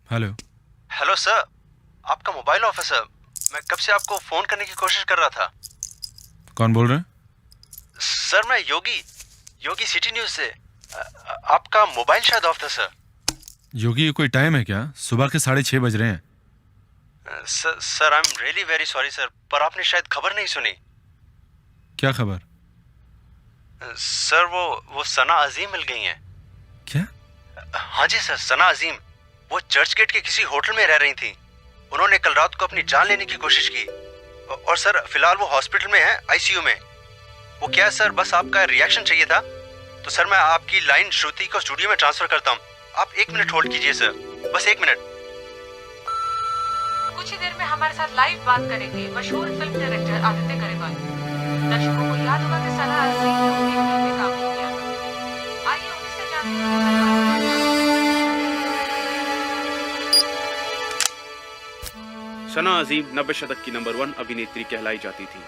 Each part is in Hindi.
हेलो। हेलो सर, आपका मोबाइल ऑफ है सर। मैं कब से आपको फोन करने की कोशिश कर रहा था। कौन बोल रहे हैं? सर मैं योगी सिटी न्यूज से। आपका मोबाइल शायद ऑफ था सर। योगी, ये कोई टाइम है क्या? सुबह के 6:30 बज रहे हैं। Sir I am really very sorry sir, पर आपने शायद खबर नहीं सुनी। क्या खबर? सर वो सना अजीम मिल गई हैं। क्या? हाँ जी सर, सना अजीम। वो चर्च गेट के किसी होटल में रह रही थी। उन्होंने कल रात को अपनी जान लेने की कोशिश की और सर फिलहाल वो हॉस्पिटल में है, आईसीयू में। वो क्या है सर, बस आपका रिएक्शन चाहिए था। तो सर मैं आपकी लाइन श्रुति को स्टूडियो में ट्रांसफर करता हूँ। आप 1 मिनट होल्ड कीजिए सर, बस 1 मिनट। कुछ ही देर में हमारे साथ लाइव बात करेंगे मशहूर फिल्म डायरेक्टर आदित्य गरेवाल। दर्शकों को याद होगा कि सना अजीम ने उन्हें फिल्म में काम किया था। आइए उनसे जानते हैं। सना अजीम 90 शतक की नंबर 1 अभिनेत्री कहलाई जाती थी।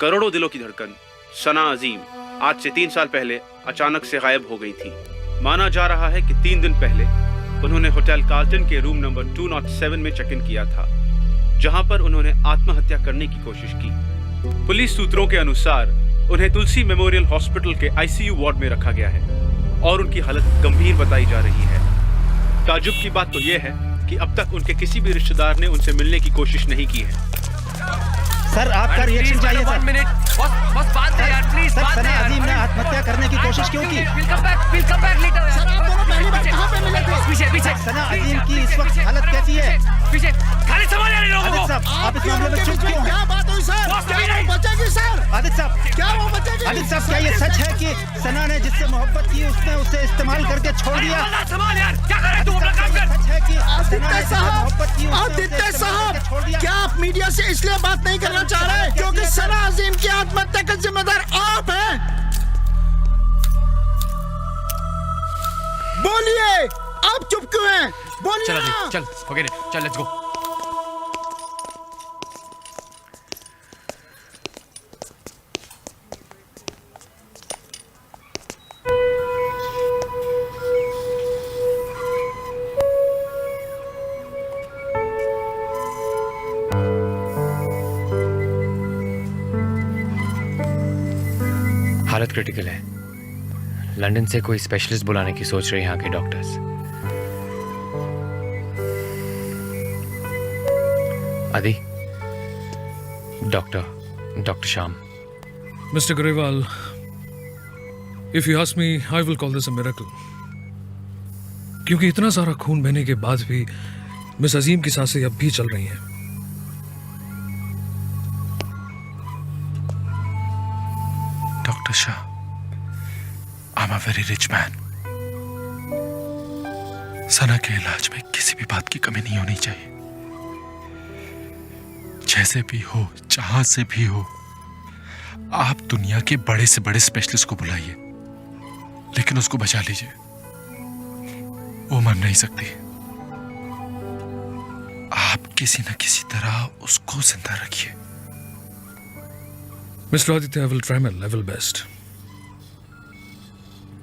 करोड़ों दिलों की धड़कन सना अजीम आज से 3 साल पहले अचानक से गायब हो गई थी। माना जा रहा है कि 3 दिन पहले उन्होंने होटल कार्ल्टन के रूम नंबर 207 में चेक इन किया था, जहां पर उन्होंने आत्महत्या करने की कोशिश की। पुलिस सूत्रों के अनुसार उन्हें तुलसी मेमोरियल हॉस्पिटल के आईसीयू वार्ड में रखा गया है और उनकी हालत गंभीर बताई जा रही है। ताज्जुब की बात तो यह है कि अब तक उनके किसी भी रिश्तेदार ने उनसे मिलने की कोशिश नहीं की है। सर आपका रिएक्शन चाहिए सर। 1 मिनट बस बात है यार, प्लीज सर बात सना है यार। अजीम ने आत्महत्या करने की कोशिश क्यों की? Will come back later. Sir आप दोनों पहली बार कहां पे मिले थे? पीछे सना अजीम की इस वक्त हालत कैसी है? पीछे खाली संभाल यार इन लोगों आदित्य को। साहब आप इस मामले में चुप क्यों? क्या बात हुई सर? बॉस क्या अभी नहीं। वो बचेगी सर? आदित्य साहब, क्या वो बचेगी? आदित्य साहब क्या ये सच है कि सना ने जिससे मोहब्बत की उसने उसे इस्तेमाल करके छोड़ दिया? संभाल यार, क्या कर रहे हैं तू? अपना काम कर। सच है कि सना ने आदित्य जिससे साहब, मोहब्बत की उसने उसे आदित्य इस्तेमाल करके छोड़ साहब, दिया? क्या आप मीडिया से इसलिए बात नहीं करना चाह रहे क्योंकि सना अजीम की आत्महत्या का जिम्मेदार आप हैं? बोलिए, आप चुप क्यों हैं? बोलिए चल ना। अभी चल, ओके चल लेट्स गो। हालत क्रिटिकल है। लंदन से कोई स्पेशलिस्ट बुलाने की सोच रहे हैं यहाँ के डॉक्टर्स। आदि, doctor Shyam. Mr. Grewal, if you ask me, I will call this a miracle. क्योंकि इतना सारा खून बहने के बाद भी मिस अजीम की सांसें अब भी चल रही हैं। Doctor Shah, I'm a very rich man. सना के इलाज में किसी भी बात की कमी नहीं होनी चाहिए। जैसे भी हो, जहां से भी हो, आप दुनिया के बड़े से बड़े स्पेशलिस्ट को बुलाइए, लेकिन उसको बचा लीजिए। वो मर नहीं सकती। आप किसी न किसी तरह उसको जिंदा रखिए। Mr. Aditya, I will try my level best.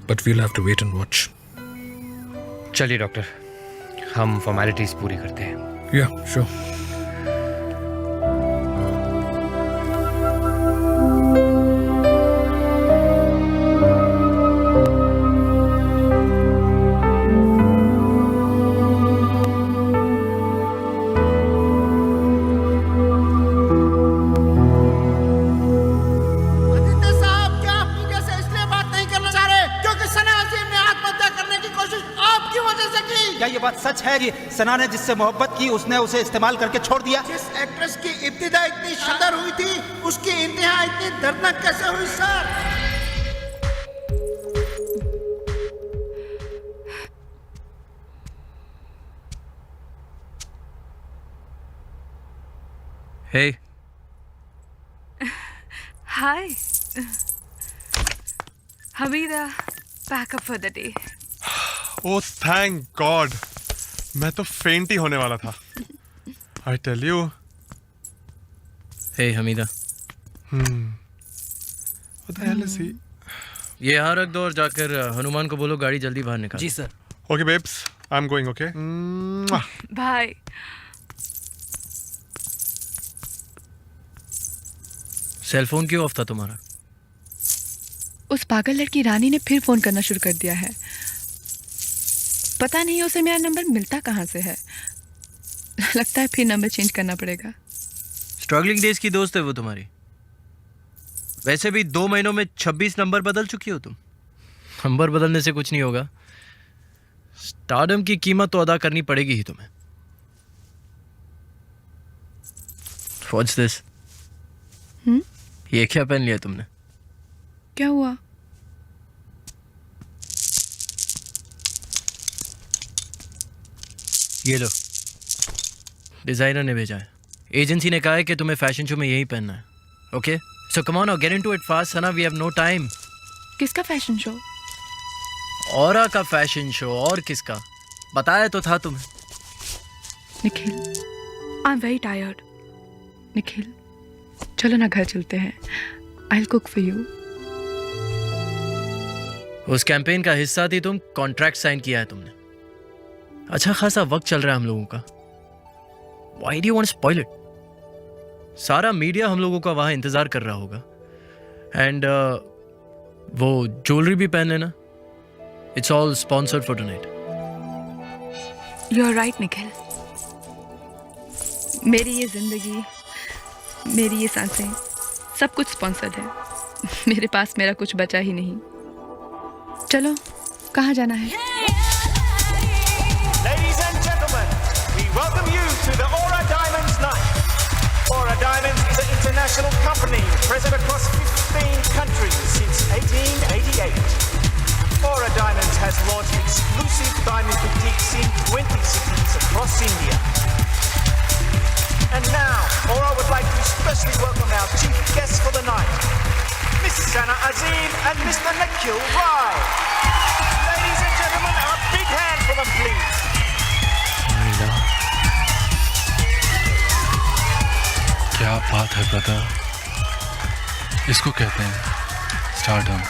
But we'll have to wait and watch. चलिए डॉक्टर, हम फॉर्मेलिटीज पूरी करते हैं। Yeah, sure. आदित्य साहब, क्या आप मीडिया से इसलिए बात नहीं करना चाह रहे क्योंकि सना अजीम ने आत्महत्या करने की कोशिश आपकी वजह से की? क्या ये बात सच है कि सना ने जिससे मोहब्बत की उसने उसे इस्तेमाल करके छोड़ दिया? जिस एक्ट्रेस की इब्तिदा इतनी शानदार हुई थी, उसकी इंतहा इतनी दर्दनाक कैसे हुई सर? Hey Hi. Hamida, pack up for the day. Oh thank God, मैं तो फेंट ही होने वाला था। I tell you. Hey Hamida, what the hell is he? ये यहाँ रख दो और जाकर हनुमान को बोलो गाड़ी जल्दी बाहर निकाल। जी sir. Okay babes, I am going, okay? Bye. Cell phone क्यों ऑफ था तुम्हारा? उस पागल लड़की रानी ने फिर फोन करना शुरू कर दिया है। पता नहीं उसे मेरा नंबर मिलता कहाँ से है। लगता है फिर नंबर चेंज करना पड़ेगा। स्ट्रगलिंग डेज की दोस्त है वो तुम्हारी। वैसे भी 2 महीनों में 26 नंबर बदल चुकी हो तुम। नंबर बदलने से कुछ नहीं होगा। स्टारडम की कीमत तो अदा करनी पड़ेगी ही तुम्हें। What's this? ये क्या पहन लिया तुमने? क्या हुआ? ये लो, डिजाइनर ने भेजा है। एजेंसी ने कहा है कि तुम्हें फैशन शो में यही पहनना है। Okay, so come on, get into it fast Sana, we have no time. किसका फैशन शो? औरा का फैशन शो। और किसका? बताया तो था तुम्हें। Nikhil, I am very tired. Nikhil, चलो ना घर चलते हैं। I will cook for you. उस कैंपेन का हिस्सा थी तुम, कॉन्ट्रैक्ट साइन किया है तुमने। अच्छा खासा वक्त चल रहा है हम लोगों का। Why do you want to spoil it? सारा मीडिया हम लोगों का वहां इंतजार कर रहा होगा। एंड वो ज्वेलरी भी पहन लेना। It's all sponsored for tonight. You are right Nikhil. मेरी ये जिंदगी, मेरी ये सांसें, सब कुछ स्पॉन्सर्ड है। मेरे पास मेरा कुछ बचा ही नहीं। चलो, कहाँ जाना है? Ladies and gentlemen, we welcome you to the Aura Diamonds Night. Aura Diamonds is an international company present across 15 countries since 1888. Aura Diamonds has launched exclusive diamond boutiques in 20 cities across India. And now, Aura would like to especially welcome our chief guests for the night, Miss Sana Azim and Mr. Nikhil Rai. Ladies and gentlemen, a big hand for them, please. क्या बात है ब्रदर, इसको कहते हैं स्टारडम,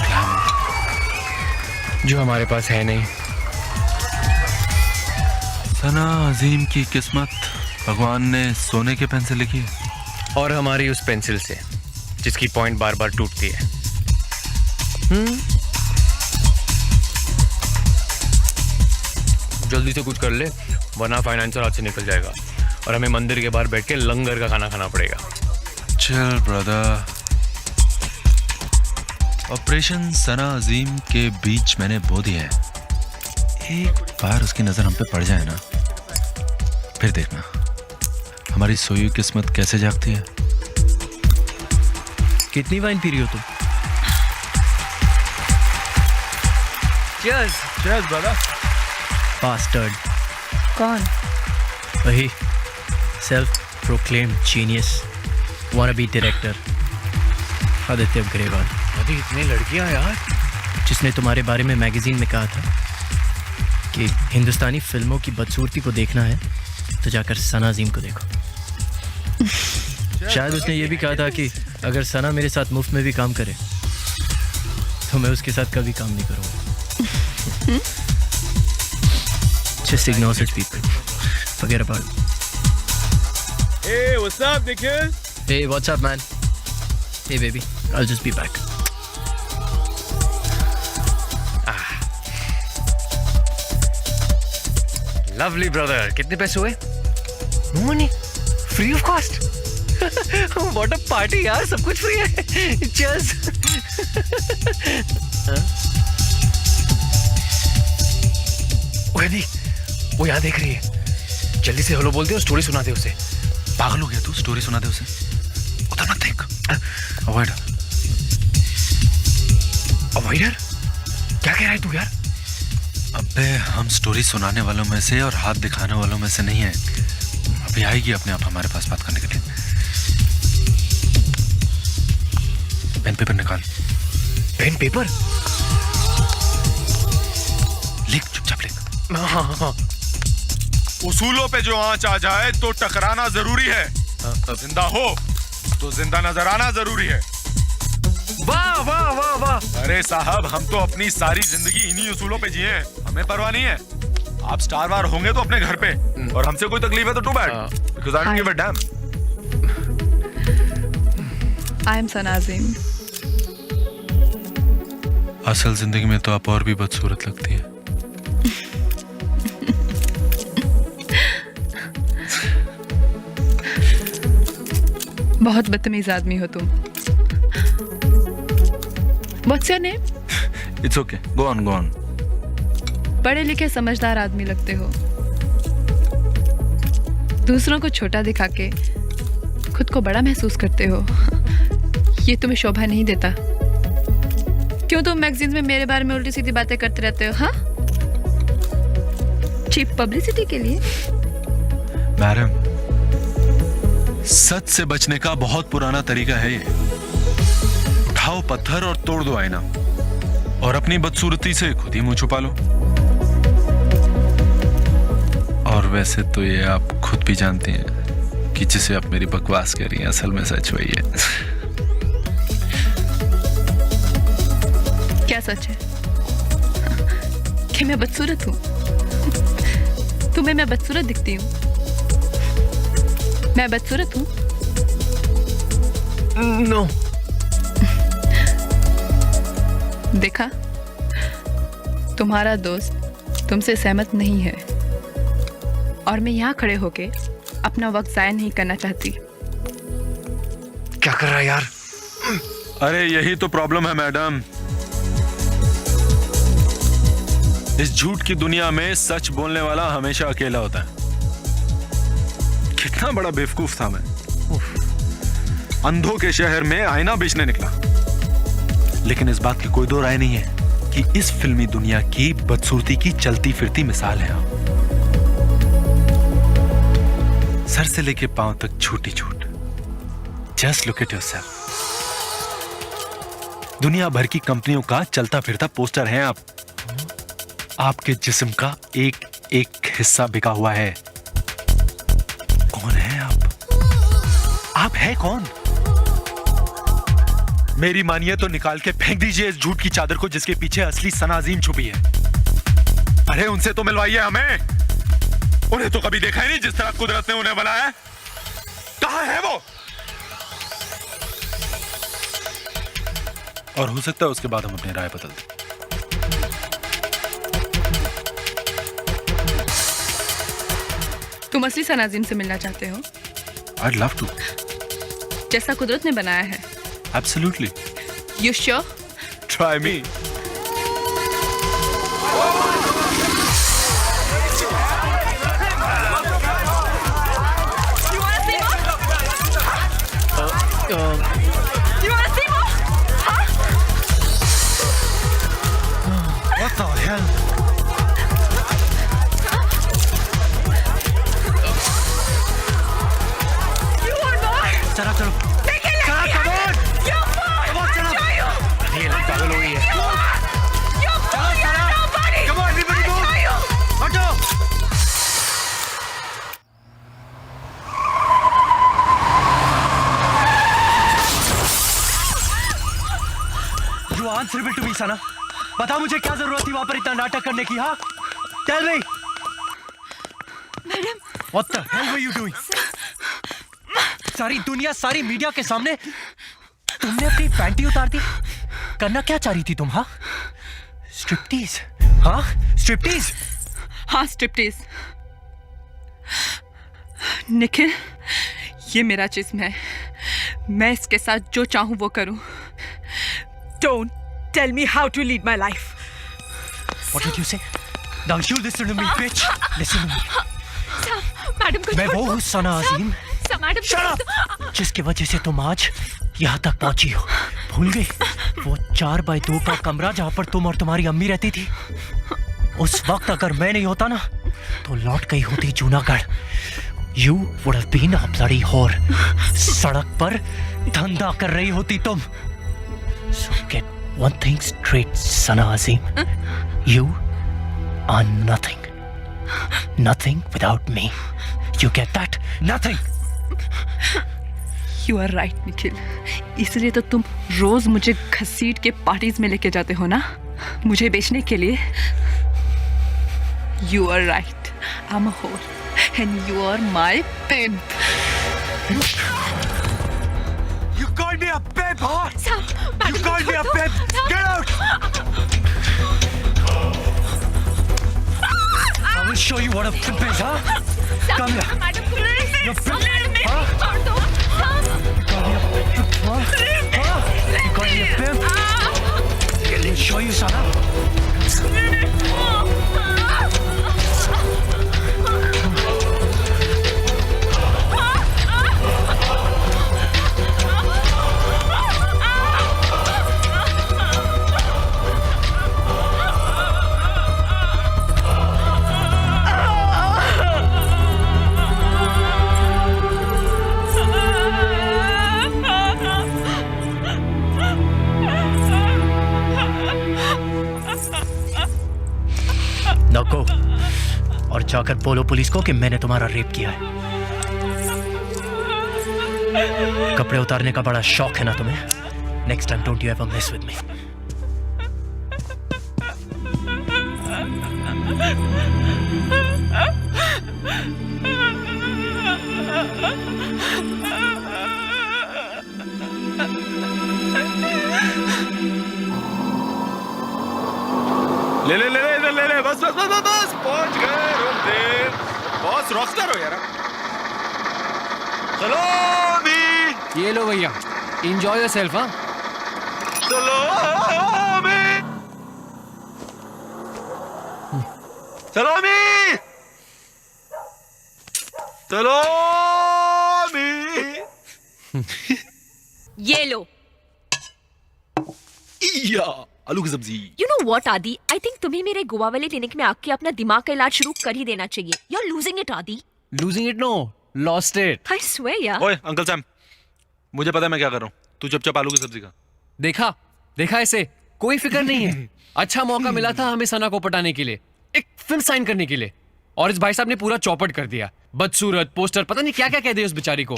ग्लैमर, जो हमारे पास है नहीं। सना अजीम की किस्मत भगवान ने सोने के पेन से लिखी है, और हमारी उस पेंसिल से जिसकी पॉइंट बार बार टूटती है। जल्दी से कुछ कर ले, वरना फाइनेंशियल हाथ से निकल जाएगा और हमें मंदिर के बाहर बैठ के लंगर का खाना खाना पड़ेगा। Chill brother. ऑपरेशन सना अजीम के बीच मैंने बो दिया है। एक बार उसकी नजर हम पे पड़ जाए ना, फिर देखना हमारी सोई हुई किस्मत कैसे जागती है। कितनी वाइन पी रही हो तुम? Cheers, cheers brother। Bastard। कौन? वही self proclaimed genius, wannabe director Aditya Agarwal. अभी इतनी लड़कियां यार। जिसने तुम्हारे बारे में मैगजीन में कहा था कि हिंदुस्तानी फिल्मों की बदसूरती को देखना है तो जाकर सना अजीम को देखो। शायद उसने ये भी कहा था कि अगर सना मेरे साथ मुफ्त में भी काम करे तो मैं उसके साथ कभी काम नहीं करूँगा। Just ignore such people. Forget about it. Hey, what's up, Nikhil? Hey, what's up, man? Hey, baby. I'll just be back. Lovely brother. कितने पैसे हुए? No money, free of cost. What a party यार, सब कुछ फ्री है। चीयर्स। नहीं, वो यहाँ देख रही है। जल्दी से हेलो बोल दे और स्टोरी सुना दे उसे। पागल हो गया तू? स्टोरी सुना दे उसे। उधर मत देख। अवॉइडर। अवॉइडर? क्या कह रहा है तू यार? अबे हम स्टोरी सुनाने वालों में से और हाथ दिखाने वालों में से नहीं है। अभी आएगी अपने आप हमारे पास बात करने के लिए। पेन पेपर निकाल। Pen paper? लिख, चुपचाप लिख। हाँ। उसूलों पे जो आंच आ जाए तो टकराना जरूरी है। जिंदा हो तो जिंदा नजर आना जरूरी है। वाह वाह वाह वाह। अरे साहब, हम तो अपनी सारी जिंदगी इन्हीं उसूलों पे जिए हैं, हमें परवाह नहीं है। आप स्टार वार होंगे तो अपने घर पे, और हमसे कोई तकलीफ है तो too bad, because I don't give a damn. I am Sana Azeem. असल जिंदगी में तो आप और भी बदसूरत लगती हैं। बहुत बदतमीज आदमी हो तुम। What's your name? It's okay. Go on, go on. पढ़े लिखे समझदार आदमी लगते हो। दूसरों को छोटा दिखा के खुद को बड़ा महसूस करते हो। ये तुम्हें शोभा नहीं देता। क्यों तुम मैगजीन्स में मेरे बारे में उल्टी सीधी बातें करते रहते हो? हाँ, चीप पब्लिसिटी के लिए। मैडम, सच से बचने का बहुत पुराना तरीका है ये। उठाओ पत्थर और तोड़ दो आईना, और अपनी बदसूरती से खुद ही मुंह छुपा लो। और वैसे तो ये आप खुद भी जानती हैं कि जिसे आप मेरी बकवास कह रही हैं, असल में सच वही है। क्या सच है? कि मैं बदसूरत हूँ? तुम्हें मैं बदसूरत दिखती हूँ? मैं बदसूरत हूँ? नो। देखा, तुम्हारा दोस्त तुमसे सहमत नहीं है, और मैं यहाँ खड़े होके अपना वक्त जाया नहीं करना चाहती। क्या कर रहा है यार? अरे यही तो प्रॉब्लम है मैडम। इस झूठ की दुनिया में सच बोलने वाला हमेशा अकेला होता है। कितना बड़ा बेवकूफ था मैं। अंधों के शहर में आईना बेचने निकला। लेकिन इस बात की कोई दो राय नहीं है कि इस फिल्मी दुनिया की बदसूरती की चलती फिरती मिसाल है आप। सर से लेके पांव तक झूठी झूठ। Just look at yourself. दुनिया भर की कंपनियों का चलता फिरता पोस्टर है आप। आपके जिस्म का एक एक हिस्सा बिका हुआ है। कौन है आप है कौन? मेरी मानिए तो निकाल के फेंक दीजिए इस झूठ की चादर को जिसके पीछे असली सना अजीम छुपी है। अरे उनसे तो मिलवाइए हमें। उन्हें तो कभी देखा ही नहीं जिस तरह कुदरत ने उन्हें बनाया है। कहां है वो? और हो सकता है उसके बाद हम अपनी राय बदल दें। तुम असली सना अजीम से मिलना चाहते हो? I'd love to. जैसा कुदरत ने बनाया है। Absolutely. You sure? Try me. What the hell? चला चलो। चला कमोन। कमोन चला। ये लड़की पागल हो गई है। चलो चला। Come on everybody move. हटो। You answerable to me, Sana. बता मुझे क्या जरूरत थी वहां पर इतना नाटक करने की? हाँ? Tell me. Madam. What the hell were you doing? सारी दुनिया, सारी मीडिया के सामने तुमने अपनी पैंटी उतार दी। करना क्या चाह रही थी तुम? हाँ, स्ट्रिप्टीज? हाँ, स्ट्रिप्टीज? हाँ, स्ट्रिप्टीज। निखिल, ये मेरा जिस्म है। मैं इसके साथ जो चाहूं वो करूं। Don't tell me how to lead my life. What did you say? Now you listen to me, bitch. Listen to me. Madam कुछ मैं वो हूँ सना अजीम, मैडम Shut up! जिसकी वजह से तुम आज यहाँ तक पहुंची हो। भूल गई वो 4x2 का कमरा जहाँ पर तुम और तुम्हारी अम्मी रहती थी? उस वक्त अगर मैं नहीं होता ना तो लौट गई होती Junagadh. You would have been a bloody whore. सड़क पर धंधा कर रही होती तुम। So get one thing straight, Sana Azim. You are nothing. Nothing without me. You get that? Nothing. You are right Nikhil, इसलिए तो तुम रोज मुझे घसीट के पार्टीज में लेके जाते हो ना, मुझे बेचने के लिए। You are right, I am a whore and you are my pimp. You called me a pimp, huh? You called me a pimp. Get out! I will show you what a pimp is, huh? Come here. You're pimp, huh? You call me a pimp, huh? Huh? You call me a pimp? Let me show you, Sana. Now go और जाकर बोलो पुलिस को कि मैंने तुम्हारा रेप किया है। कपड़े उतारने का बड़ा शौक है ना तुम्हें? Next time don't you ever miss with me. ले ले ले ले ले ले, बस बस बस बस बस पहुंच गए रुमदेव। बॉस रॉकस्टार हो यार। सलामी। ये लो भैया, एंजॉय योरसेल्फ। हाँ, सलामी सलामी सलामी। ये लो। या आलू की सब्जी। You know what, आदि? I think तुम्हें मेरे गोवा वाले क्लिनिक में आके अपना दिमाग का इलाज शुरू कर ही देना चाहिए। You're losing it, Adi. Losing it no, lost it. I swear यार। ओए अंकल सैम, मुझे पता है मैं क्या कर रहा हूँ। तू चुपचाप आलू की सब्जी खा। देखा देखा, ऐसे कोई फिक्र नहीं है। अच्छा मौका मिला था हमें सना को पटाने के लिए, एक फिल्म साइन करने के लिए, और इस भाई साहब ने पूरा चौपट कर दिया। बदसूरत, पोस्टर, पता नहीं क्या क्या कह दिया उस बेचारी को।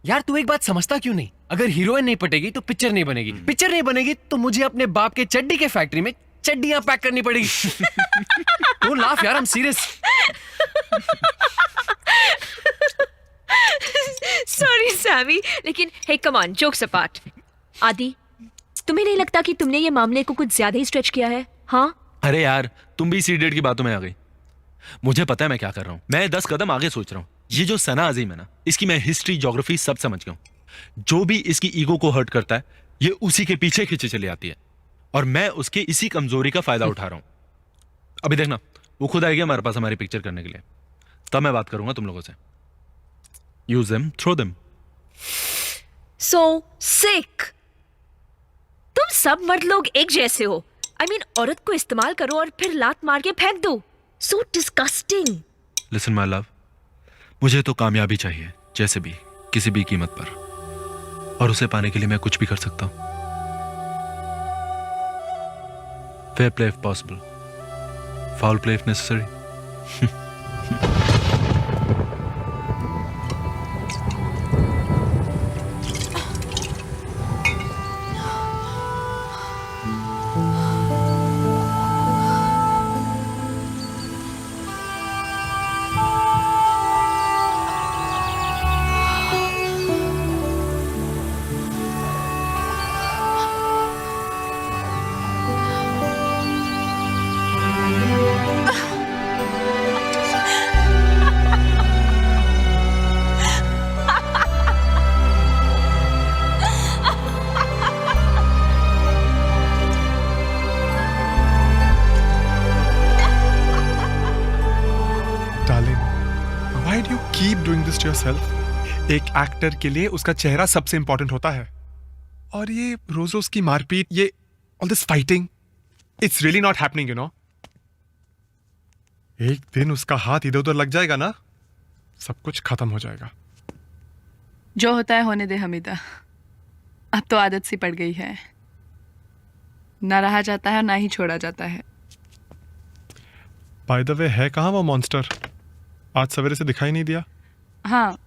यार तू एक बात समझता क्यों नहीं? अगर हीरोइन नहीं पटेगी तो पिक्चर नहीं बनेगी, पिक्चर नहीं बनेगी तो मुझे अपने बाप के चड्डी के फैक्ट्री में चड्डियां पैक करनी पड़ेगी। डोंट लाफ यार, I am serious. Sorry Sammy, लेकिन hey come on, jokes apart. Adi, तुम्हें नहीं लगता कि तुमने ये मामले को कुछ ज्यादा ही स्ट्रेच किया है? हाँ? अरे यार तुम भी इसी डेट की बातों में आ गई। मुझे पता है मैं क्या कर रहा हूँ। मैं 10 कदम आगे सोच रहा हूँ। ये जो सना अजीम है ना, इसकी मैं हिस्ट्री, ज्योग्राफी सब समझ गया हूँ। जो भी इसकी ईगो को हर्ट करता है, ये उसी के पीछे खींचे चली आती है, और मैं उसके इसी कमजोरी का फायदा उठा रहा हूँ। अभी देखना, वो खुद आएगी हमारे पास हमारी पिक्चर करने के लिए, तब मैं बात करूंगा तुम लोगों से। Use them, throw them. So sick। तुम सब मर्द लोग एक जैसे हो। I mean, औरत को इस्तेमाल करो और फिर लात मार के फेंक दो। So disgusting। Listen my love, मुझे तो कामयाबी चाहिए, जैसे भी, किसी भी कीमत पर, और उसे पाने के लिए मैं कुछ भी कर सकता हूं। Fair play if possible, foul play if necessary. Why do you keep doing this to yourself? एक एक्टर के लिए उसका चेहरा सबसे इंपॉर्टेंट होता है, और ये रोज रोज की मारपीट, ये all this fighting, it's really not happening, you know. एक दिन उसका हाथ इधर उधर लग जाएगा ना, सब कुछ खत्म हो जाएगा। जो होता है होने दे हमीदा, अब तो आदत सी पड़ गई है, ना रहा जाता है ना ही छोड़ा जाता है। बाय द वे, है कहाँ वो मॉन्स्टर? आज सवेरे से दिखाई नहीं दिया। हाँ,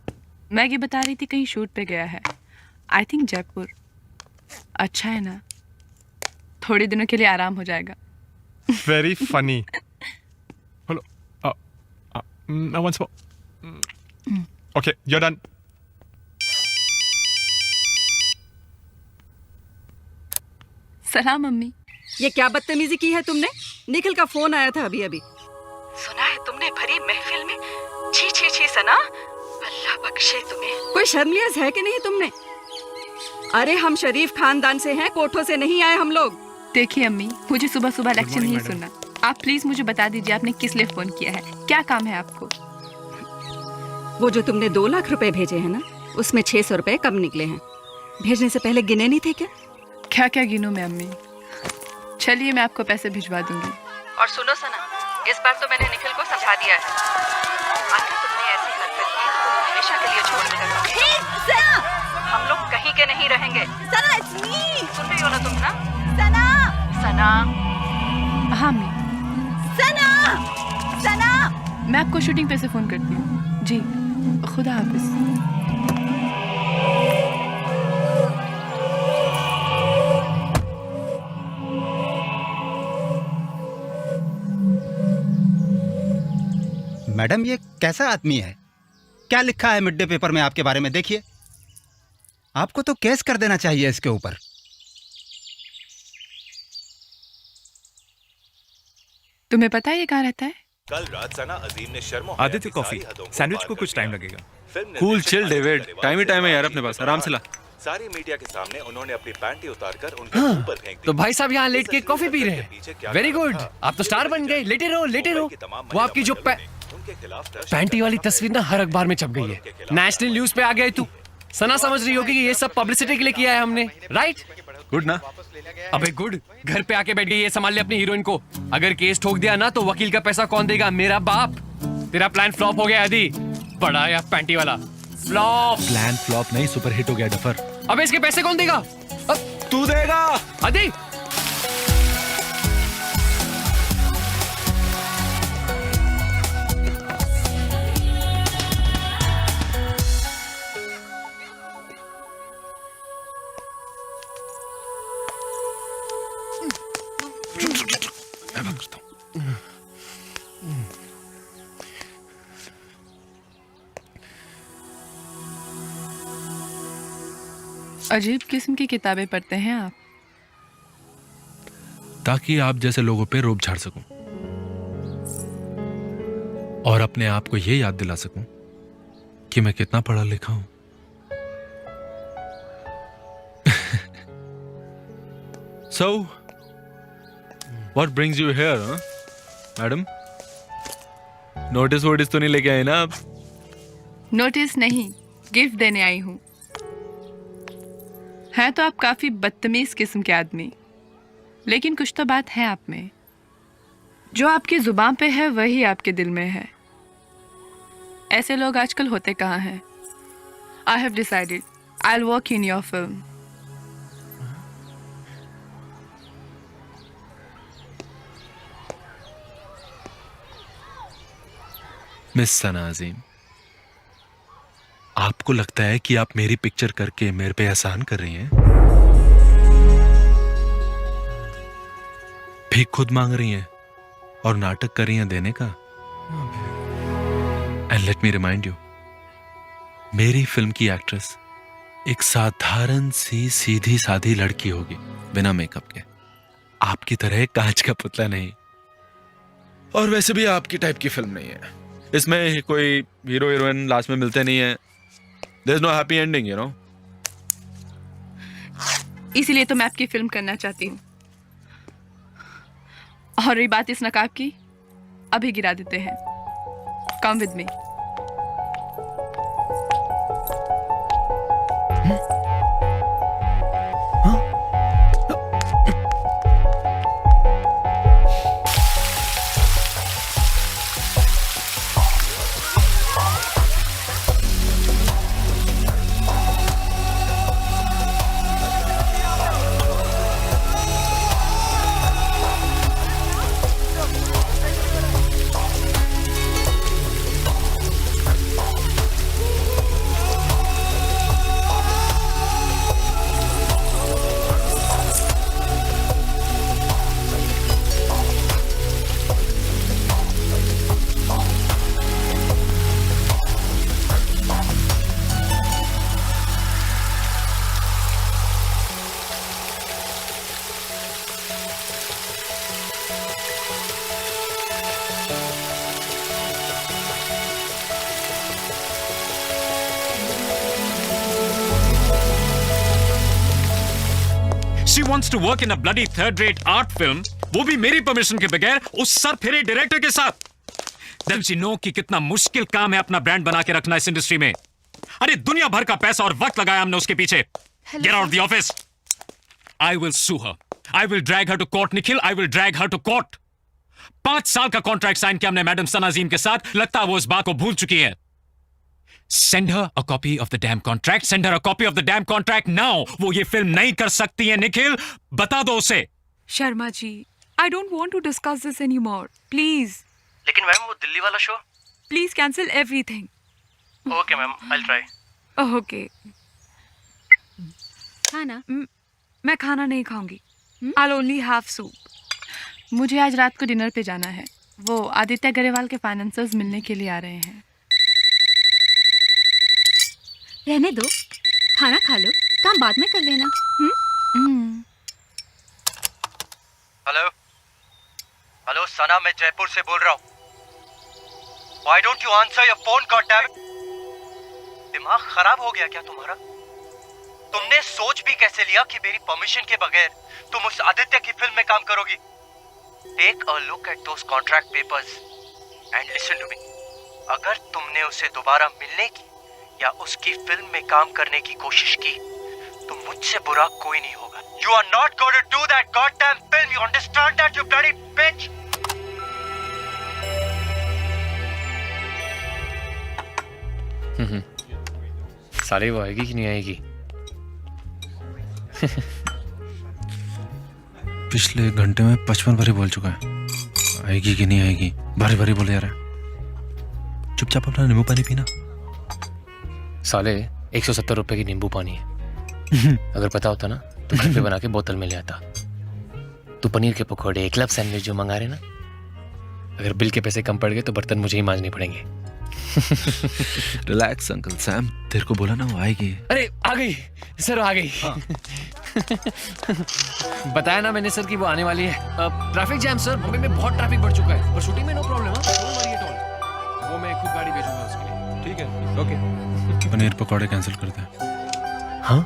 मैगी बता रही थी कहीं शूट पे गया है। आई थिंक जयपुर अच्छा है ना, थोड़े दिनों के लिए आराम हो जाएगा. Very funny. Hello. Once more. Okay, you're done. सलाम मम्मी. ये क्या बदतमीजी की है तुमने? निखिल का फोन आया था अभी अभी. सुना है तुमने भरी महफिल में छी छी छी सना, अल्लाह बख्शे तुम्हें. कोई शर्म-लिहाज है कि नहीं तुमने? अरे हम शरीफ खानदान से हैं, कोठों से नहीं आए हम लोग. देखिए अम्मी, मुझे सुबह सुबह लेक्चर नहीं सुनना. आप प्लीज मुझे बता दीजिए आपने किस लिए फोन किया है, क्या काम है आपको? वो जो तुमने 2 लाख रुपए भेजे हैं ना, उसमें 600 रुपए कम निकले हैं. भेजने से पहले गिने नहीं थे क्या? क्या क्या गिनूं मैं अम्मी. चलिए मैं आपको पैसे भिजवा दूंगी. और सुनो सना, इस बार तो मैंने निखिल को समझा दिया है. अगर तुमने ऐसी हरकत की तो तुम हमेशा के लिए छोड़ देगा. हम लोग कहीं के नहीं रहेंगे. सना, it's me. सुन रही हो ना तुम ना? सना, सना. हाँ अम्मी. सना, सना. मैं आपको शूटिंग पे से फोन करती हूँ. जी, खुदा हाफिज. मैडम ये कैसा आदमी है? क्या लिखा है मिड डे पेपर में आपके बारे में? देखिए, आपको तो केस कर देना चाहिए इसके ऊपर. तुम्हें पता है ये कहाँ रहता है? कल रात सना अजीम ने शर्मा आदित्य कॉफी सैंडविच को कुछ टाइम लगेगा. कूल चिल डेविड, टाइम ही टाइम है यार अपने पास, आराम से ला. सारी मीडिया के सामने उन्होंने अपनी पैंटी उतारकर उनके मुंह पर फेंक दी. तो भाई साहब यहाँ लेट के कॉफी पी रहे हैं. वेरी गुड, आप तो स्टार बन गए. लेटे रहो लेटे रहो. वो आपकी जो पैंटी वाली तस्वीर ना हर अखबार में छप गई है. नेशनल न्यूज पे आ गए. तू सना समझ रही होगी कि ये सब पब्लिसिटी के लिए किया है हमने, राइट? गुड ना? अबे गुड. घर पे आके बैठ गई ये संभाल ले अपनी हीरोइन को. अगर केस ठोक दिया ना तो वकील का पैसा कौन देगा? मेरा बाप. तेरा प्लान फ्लॉप हो गया आदि. बड़ा या पैंटी वाला फ्लॉप. प्लान फ्लॉप नहीं, सुपर हिट हो गया डफर. अबे इसके पैसे कौन देगा? अब तू देगा आदि. अजीब किस्म की किताबें पढ़ते हैं आप. ताकि आप जैसे लोगों पे रोब झाड़ सकूं और अपने आप को ये याद दिला सकूं कि मैं कितना पढ़ा लिखा हूं. So, what brings you here, huh? Madam, notice वोटिस तो नहीं लेके आए ना आप? नोटिस नहीं, गिफ्ट देने आई हूँ. है तो आप काफी बदतमीज किस्म के आदमी, लेकिन कुछ तो बात है आप में. जो आपकी जुबान पे है वही आपके दिल में है. ऐसे लोग आजकल होते कहाँ हैं? I have decided I will work in your film. Miss Sana Azeem, आपको लगता है कि आप मेरी पिक्चर करके मेरे पे एहसान कर रही हैं? भीख खुद मांग रही हैं और नाटक कर रही हैं देने का. And let me remind you, मेरी फिल्म की एक्ट्रेस एक साधारण सी सीधी साधी लड़की होगी, बिना मेकअप के. आपकी तरह कांच का पुतला नहीं. और वैसे भी आपकी टाइप की फिल्म नहीं है. इसमें कोई हीरो हीरोइन लास्ट में मिलते नहीं है. There's no happy ending, you know. इसीलिए तो मैं आपकी फिल्म करना चाहती हूँ. और रही बात इस नकाब की, अभी गिरा देते हैं. Come with me. She wants to work in a bloody third-rate art film, वो भी मेरी परमिशन के बगैर उस सर फिरे डायरेक्टर के साथ। Does she know कि कितना मुश्किल काम है अपना ब्रांड बना के रखना इस इंडस्ट्री में? अरे दुनिया भर का पैसा और वक्त लगाया हमने उसके पीछे। Get out of the office. I will sue her. I will drag her to court, Nikhil. I will drag her to court. 5 साल का कॉन्ट्रैक्ट साइन किया हमने मैडम सना अजीम के साथ। लगता है वो इस बात को भूल चुकी है। Send her a copy of the damn contract. Send her a copy of the damn contract now. वो ये फिल्म नहीं कर सकती है निखिल, बता दो उसे। Sharma ji, I don't want to discuss this anymore. Please. लेकिन मैम वो दिल्ली वाला show. Please cancel everything. Okay ma'am, I'll try. Okay. खाना मैं खाना नहीं खाऊंगी। I'll only have soup. मुझे आज रात को डिनर पे जाना है। वो आदित्य गरेवाल के फाइनेंसर्स मिलने के लिए आ रहे हैं। रहने दो, खाना खा लो, काम बाद में कर लेना। हेलो हेलो सना, मैं जयपुर से बोल रहा हूँ। Why don't you answer your phone, goddammit? दिमाग खराब हो गया क्या तुम्हारा? तुमने सोच भी कैसे लिया कि मेरी परमिशन के बगैर तुम उस आदित्य की फिल्म में काम करोगी? Take a look at those contract papers and listen to me. अगर तुमने उसे दोबारा मिलने की या उसकी फिल्म में काम करने की कोशिश की तो मुझसे बुरा कोई नहीं होगा। You are not going to do that goddamn film. You understand that, you bloody bitch? साले वो आएगी कि नहीं आएगी? पिछले घंटे में 55 बारी बोल चुका है। आएगी कि नहीं आएगी, बारी बारी बोले जा रहा है। चुपचाप अपना नींबू पानी पीना। साले 170 रुपए की नींबू पानी है। अगर पता होता ना तो घर पे बना के बोतल में ले आता। तू पनीर के पकौड़े, क्लब सैंडविच जो मंगा रहे ना, अगर बिल के पैसे कम पड़ गए तो बर्तन मुझे ही मांजने पड़ेंगे। रिलैक्स अंकल सैम, तेरे को बोला ना वो आएगी। अरे आ गई सर, आ गई। बताया ना मैंने सर कि वो आने वाली है। ट्रैफिक जैम सर, मुंबई में बहुत ट्रैफिक बढ़ चुका है, पर शूटिंग में नो प्रॉब्लम है, डोंट वरी एट ऑल। वो मैं खुद गाड़ी भेजूंगा उसके लिए। ठीक है, ओके। पनीर पकौड़े कैंसिल कर दे। हाँ,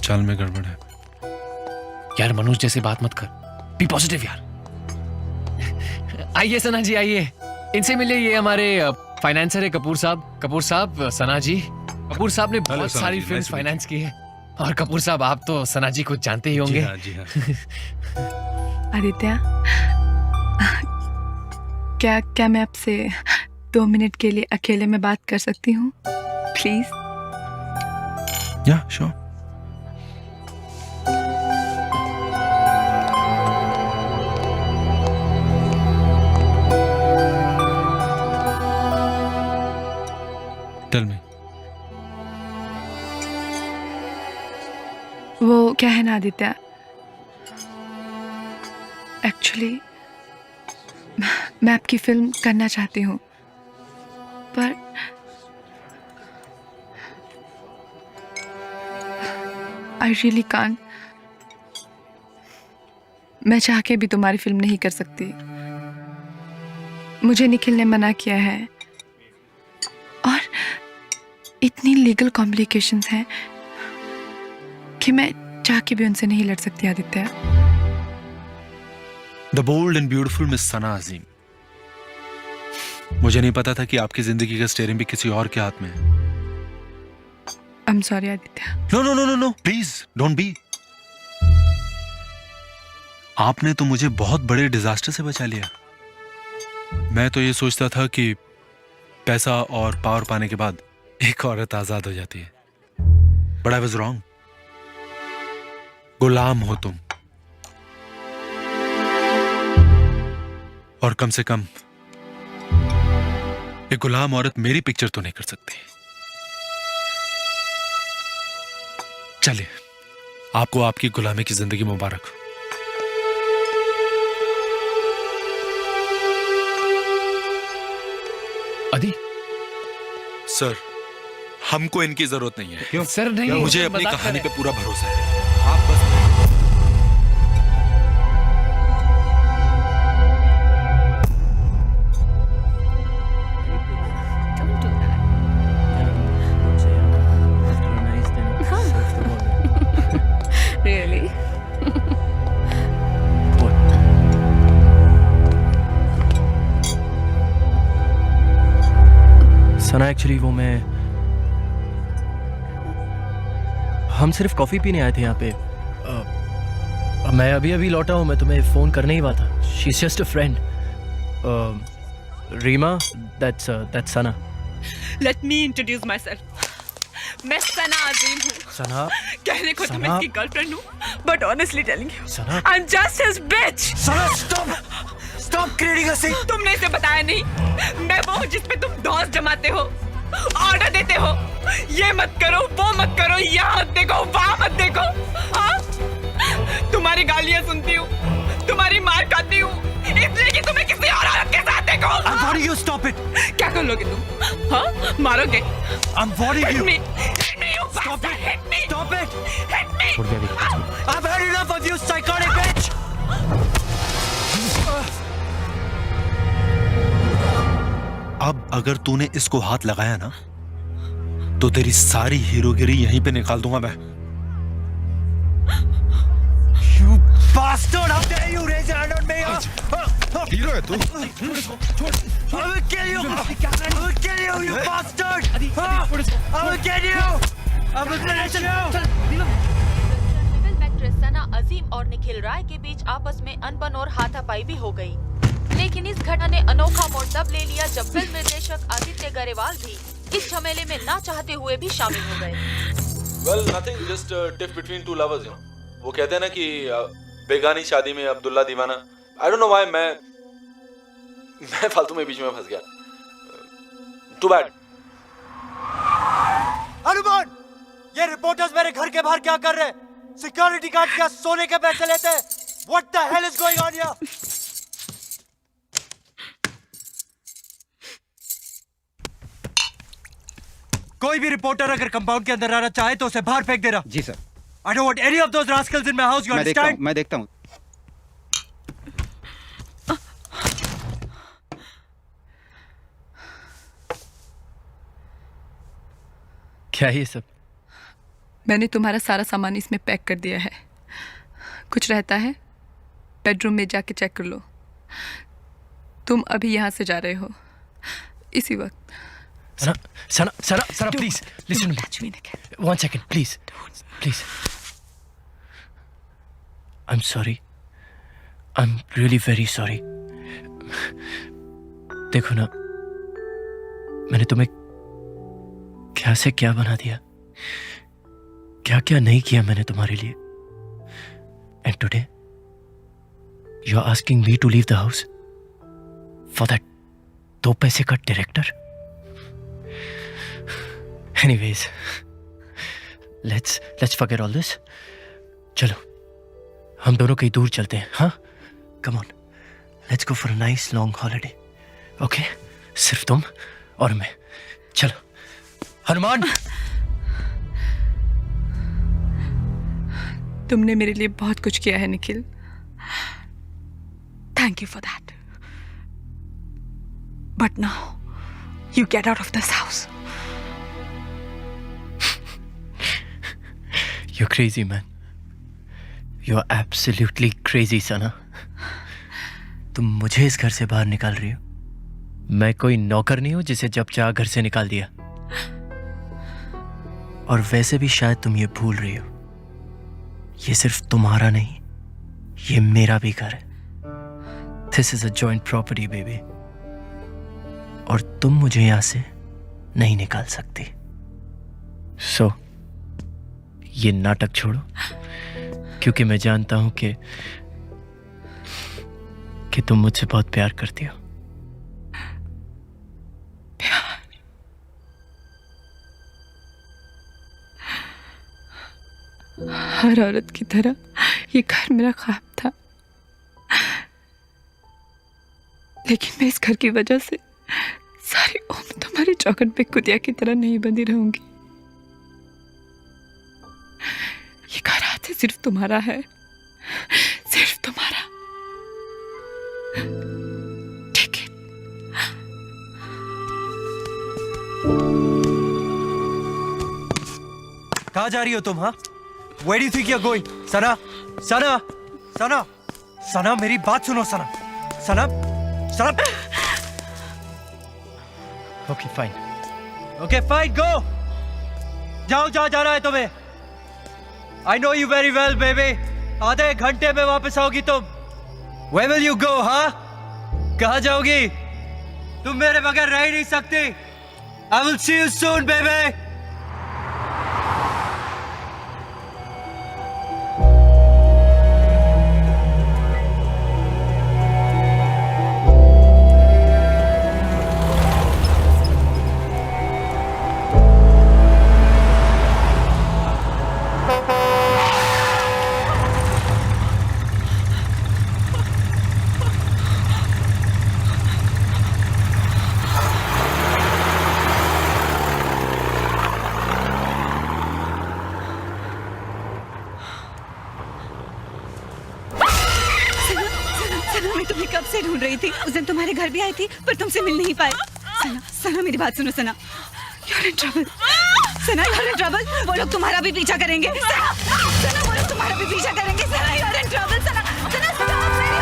चाल में गड़बड़ है यार। मनोज जैसे बात मत कर, बी पॉजिटिव यार। आइए सना जी, आइए, इनसे मिलिए। ये हमारे फाइनेंसर है कपूर साहब। कपूर साहब, सना जी। कपूर साहब ने बहुत सारी फिल्म फाइनेंस की है। और कपूर साहब, आप तो सना जी को जानते ही होंगे। जी हाँ। आदित्य, क्या मैं आपसे 2 मिनट के लिए अकेले में बात कर सकती हूँ प्लीज? या श्योर। Tell me. वो क्या है ना आदित्य, एक्चुअली मैं आपकी फिल्म करना चाहती हूँ, पर आई रियली कांट। मैं चाह के भी तुम्हारी फिल्म नहीं कर सकती। मुझे निखिल ने मना किया है और इतनी लीगल कॉम्प्लिकेशंस हैं कि मैं चाह के भी उनसे नहीं लड़ सकती Aditya. The bold and beautiful miss Sana Azeem, मुझे नहीं पता था कि आपकी जिंदगी का स्टीयरिंग भी किसी और के हाथ में है। I am sorry Aditya. No no no no no, please don't be. आपने तो मुझे बहुत बड़े डिजास्टर से बचा लिया। मैं तो ये सोचता था कि पैसा और पावर पाने के बाद एक औरत आजाद हो जाती है, बट आई वाज रॉन्ग। गुलाम हो तुम, और कम से कम एक गुलाम औरत मेरी पिक्चर तो नहीं कर सकती। चलिए, आपको आपकी गुलामी की जिंदगी मुबारक। अदी सर, हमको इनकी जरूरत नहीं है। क्यों सर? नहीं, मुझे अपनी मजाक कहानी कर पे पूरा भरोसा है। आप बस सना एक्चुअली वो हम सिर्फ कॉफी पीने आए थे यहाँ पे। मैं अभी अभी लौटा हूँ, मैं तुम्हें फोन करने ही वाला था। She is just a friend. Reema, that's Sana. Let me introduce myself. मैं सना अजीम हूँ। सना, कहने को तो मैं इसकी गर्लफ्रेंड हूँ, but honestly telling you, Sana, I am just his bitch. Sana, stop creating a scene. तुमने इसे बताया नहीं, मैं वो हूँ जिसपे तुम दोस्त जमाते हो, ऑर्डर देते हो, ये मत करो, वो मत करो, यहाँ मत देखो, वहाँ मत देखो। हाँ, तुम्हारी गालियाँ सुनती हूँ, तुम्हारी मार खाती हूँ, इसलिए कि तुम्हें किसी और औरत के साथ देखो। I'm warning you, stop it. क्या कर लोगे तुम? हाँ, मारोगे? I'm warning you. Hit me, you Stop bastard, it. hit me. Stop it. Hit me. I've had enough of you, psychotic bitch. अब अगर तूने इसको हाथ लगाया ना, तो तेरी सारी हीरोगिरी यहीं पे निकाल दूंगा मैं। You bastard! How dare you raise your hand on me? Hero है तू? I will kill you! I will kill you, you bastard! I will kill you! I will finish you! Film actress Sana Azeem और निखिल राय के बीच आपस में अनबन और हाथापाई भी हो गई, लेकिन इस घटना ने अनोखा मोड़ तब ले लिया जब फिल्म निर्देशक आदित्य गरेवाल भी इस झमेले में ना चाहते हुए भी शामिल हो गए। Well, nothing, just tiff between two lovers, you know. वो कहते हैं ना कि बेगानी शादी में अब्दुल्ला दीवाना। I don't know why मैं फालतू में बीच में फंस गया। Too bad. हनुमान, ये रिपोर्टर्स मेरे घर के बाहर क्या कर रहे हैं? सिक्योरिटी गार्ड क्या सोने के पैसे लेते हैं? What the hell is going on here? कोई भी रिपोर्टर अगर कंपाउंड के अंदर आना चाहे तो उसे बाहर फेंक देना। जी sir. I don't want any of those rascals in my house. You understand? मैं देखता हूँ। क्या ये सब? मैंने तुम्हारा सारा सामान इसमें पैक कर दिया है। कुछ रहता है बेडरूम में जाके चेक कर लो। तुम अभी यहाँ से जा रहे हो इसी वक्त। सना, please listen to me. 1 second, please. I'm sorry. I'm really very sorry. देखो ना, मैंने तुम्हें क्या से क्या बना दिया, क्या क्या नहीं किया मैंने तुम्हारे लिए। And today, you're asking me to leave the house for that 2 पैसे का director? Anyways, let's forget all this. चलो, हम दोनों कहीं दूर चलते हैं, हाँ? Come on, let's go for a nice long holiday. Okay? सिर्फ तुम और मैं। चलो, हनुमान। तुमने मेरे लिए बहुत कुछ किया है Nikhil. Thank you for that. But now, you get out of this house. You're crazy, man. You're absolutely crazy, Sana. तुम मुझे इस घर से बाहर निकाल रही हो? मैं कोई नौकर नहीं हूं जिसे जब चाह घर से निकाल दिया। और वैसे भी शायद तुम ये भूल रही हो, ये सिर्फ तुम्हारा नहीं, ये मेरा भी घर है। This is a joint property, baby. और तुम मुझे यहां से नहीं निकाल सकती। So, ये नाटक छोड़ो, क्योंकि मैं जानता हूं कि तुम मुझसे बहुत प्यार करती हो। हर औरत की तरह ये घर मेरा ख्वाब था, लेकिन मैं इस घर की वजह से सारी उम्र तुम्हारी चौखट पे कुतिया की तरह नहीं बंधी रहूंगी। ये घर आज से सिर्फ तुम्हारा है, सिर्फ तुम्हारा। ठीक है? कहाँ जा रही हो तुम? हाँ, Where do you think you're going? सना, मेरी बात सुनो। सना। Okay, fine. Okay, fine, go. जाओ जहाँ जाना है तुम्हें. I know you very well, baby. आधे घंटे में वापस आओगी तुम. Where will you go, हाँ? कहाँ जाओगी? तुम मेरे बगैर रह ही नहीं सकती. I will see you soon, baby. सना, मैं तुम्हें कब से ढूंढ रही थी. उस दिन तुम्हारे घर भी आई थी पर तुमसे मिल नहीं पाए. सना, सना मेरी बात सुनो. सना, you're in trouble. Sana, you're in trouble. वो लोग तुम्हारा भी पीछा करेंगे. सना, सना, वो लोग तुम्हारा भी पीछा करेंगे. सना, you're in trouble. Sana, Sana, stop मेरी.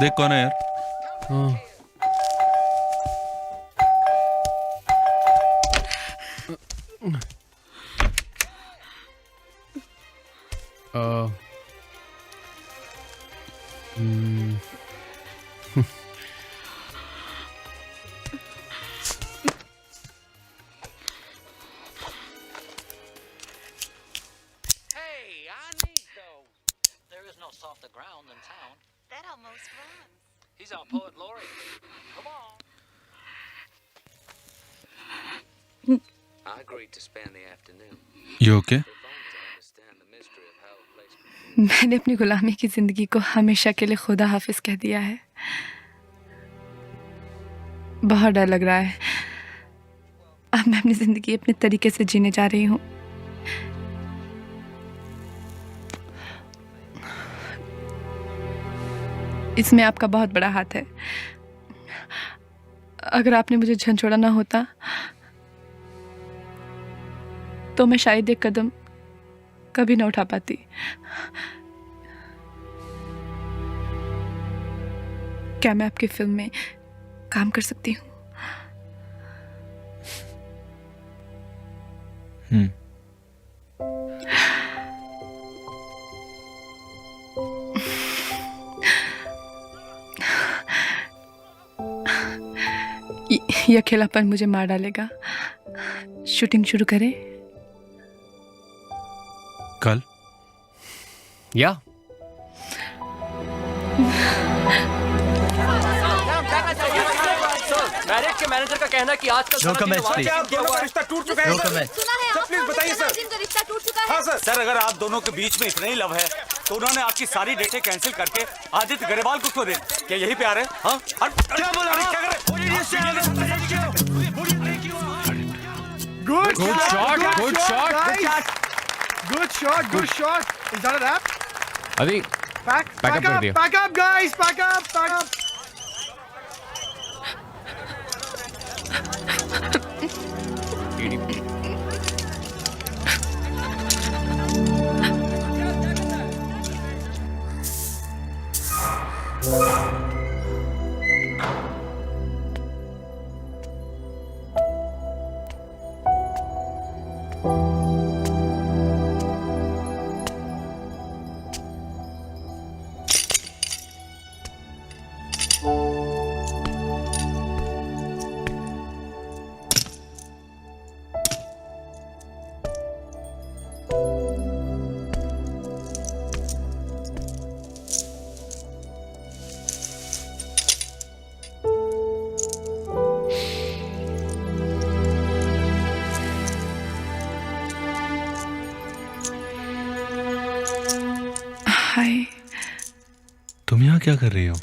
देख कौन है यार. He's our poet laureate. Come on. I agreed to spend the afternoon. You okay? मैंने अपनी गुलामी की जिंदगी को हमेशा के लिए खुदा हाफिज कह दिया है. बहुत डर लग रहा है. अब मैं अपनी जिंदगी अपने तरीके से जीने जा रही हूँ. इसमें आपका बहुत बड़ा हाथ है. अगर आपने मुझे झंझोड़ा ना होता तो मैं शायद एक कदम कभी ना उठा पाती. क्या मैं आपकी फिल्म में काम कर सकती हूँ? ये अकेलापन मुझे मार डालेगा. शूटिंग शुरू करें? कल? या मैरिज के मैनेजर का कहना है कि आजकल रिश्ता टूट चुका है. सुना है सर प्लीज बताइए सर. का रिश्ता टूट चुका है. हाँ सर. सर अगर आप दोनों के बीच में इतना ही लव है तो उन्होंने आपकी सारी डेटें कैंसिल करके आदित्य गरेवाल को क्यों दे. क्या यही प्यार है? हाँ क्या बोला? क्या कर रहे? Good shot. Good shot. Good shot. Good shot. Is that a wrap? अभी Pack Pack up कर up. दिया. Pack up, guys. Pack up. Pack up. हाय. तुम यहाँ क्या कर रही हो?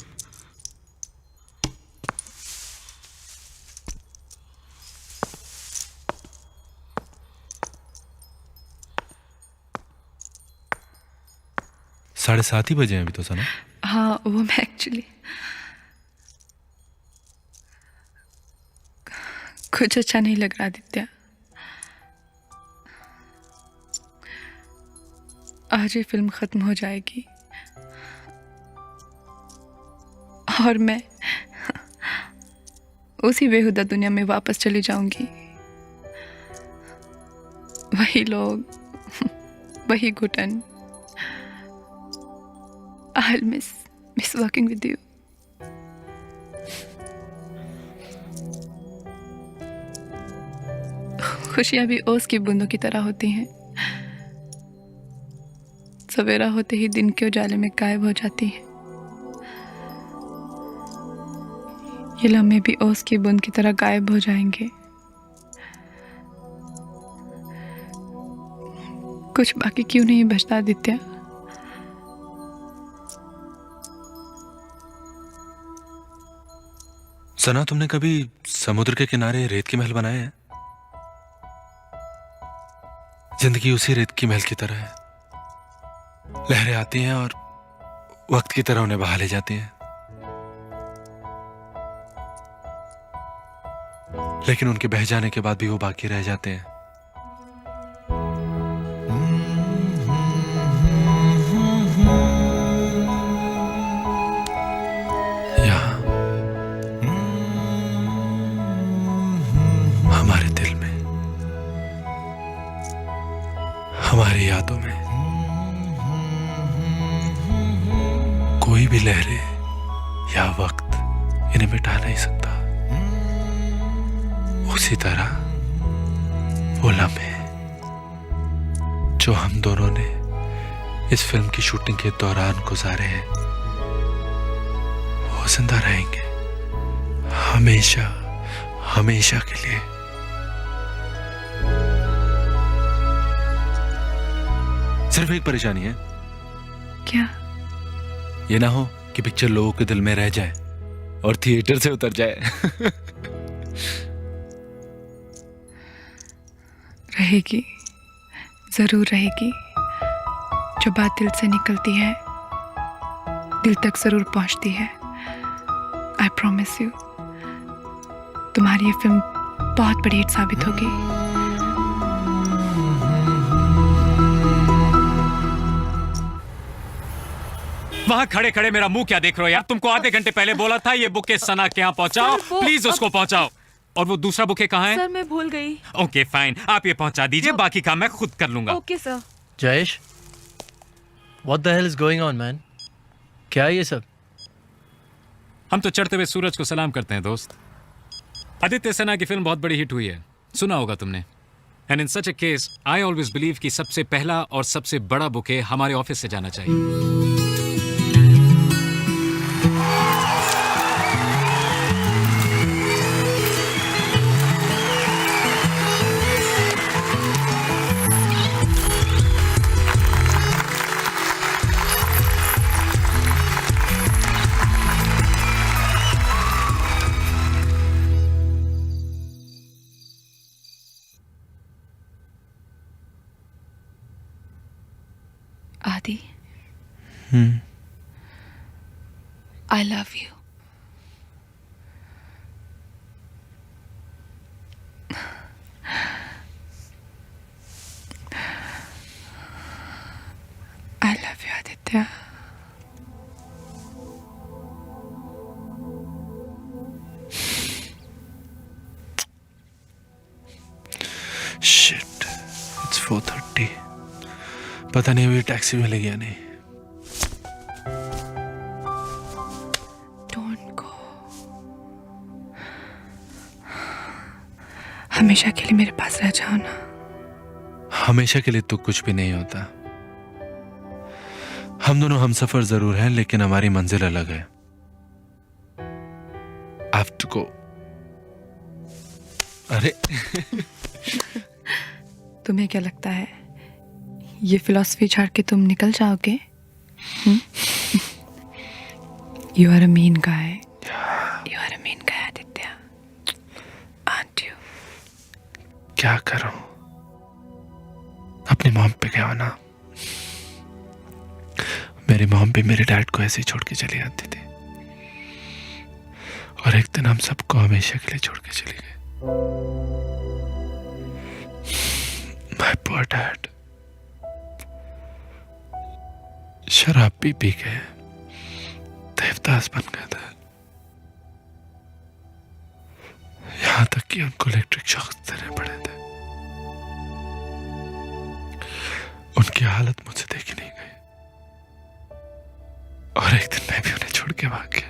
7:30 ही बजे हैं अभी तो सना। हाँ, वो मैं एक्चुअली कुछ अच्छा नहीं लग रहा आदित्य। आज ही फिल्म खत्म हो जाएगी और मैं उसी बेहुदा दुनिया में वापस चली जाऊंगी। वही लोग, वही घुटन। I'll miss working with you. खुशियां भी ओस की बूंदों की तरह होती हैं। सवेरा होते ही दिन के उजाले में गायब हो जाती हैं। ये लम्हे भी ओस की बूंद की तरह गायब हो जाएंगे। कुछ बाकी क्यों नहीं बचता आदित्य? सना, तुमने कभी समुद्र के किनारे रेत के महल बनाए हैं? जिंदगी उसी रेत की महल की तरह है। लहरें आती हैं और वक्त की तरह उन्हें बहा ले जाती हैं, लेकिन उनके बह जाने के बाद भी वो बाकी रह जाते हैं। यहाँ हमारे दिल में, हमारी यादों में कोई भी लहरें या वक्त इन्हें मिटा नहीं सकता। उसी तरह वो लम्हे जो हम दोनों ने इस फिल्म की शूटिंग के दौरान गुजारे हैं, वो जिंदा रहेंगे हमेशा, हमेशा के लिए। सिर्फ एक परेशानी है। क्या? ये ना हो कि पिक्चर लोगों के दिल में रह जाए और थिएटर से उतर जाए। रहेगी, जरूर रहेगी। जो बात दिल से निकलती है दिल तक जरूर पहुंचती है। आई प्रॉमिस यू, तुम्हारी ये फिल्म बहुत बड़ी हिट साबित होगी। वहां खड़े खड़े मेरा मुंह क्या देख रहे हो यार? तुमको आधे घंटे पहले बोला था ये बुके सना के यहाँ पहुंचाओ, प्लीज उसको पहुंचाओ। और वो दूसरा बुके कहाँ है? सर मैं भूल गई। ओके फाइन, आप ये पहुंचा दीजिए, बाकी काम मैं खुद कर लूंगा। Okay sir. Jayesh, what the hell is going on, man? क्या है ये सब? हम तो चढ़ते हुए सूरज को सलाम करते हैं दोस्त। आदित्य सिन्हा की फिल्म बहुत बड़ी हिट हुई है, सुना होगा तुमने। And in such A case I always believe कि सबसे पहला और सबसे बड़ा बुके हमारे ऑफिस से जाना चाहिए। आदि, I love you. I love you, Aditya. Shit, it's 4:30. पता नहीं अभी टैक्सी मिलेगी या नहीं। Don't go. हमेशा के लिए मेरे पास रह जाओ ना। हमेशा के लिए तो कुछ भी नहीं होता। हम दोनों हम सफर जरूर हैं, लेकिन हमारी मंजिल अलग है। I have to go. अरे तुम्हें क्या लगता है ये फिलॉसफी झाड़ के तुम निकल जाओगे? You are a mean guy. You are a mean guy, Aditya. Aren't you? क्या करूं? अपनी मॉम पे गया ना, मेरी मॉम भी मेरे डैड को ऐसे ही छोड़ के चली जाती थी, और एक दिन हम सबको हमेशा के लिए छोड़ के चली गई। माय पुअर डैड शराब पी पी के देवदास बन गए थे, यहां तक कि उनको इलेक्ट्रिक शॉक्स देने पड़े थे। उनकी हालत मुझसे देखी नहीं गई, और एक दिन मैं भी उन्हें छोड़ के भाग गया।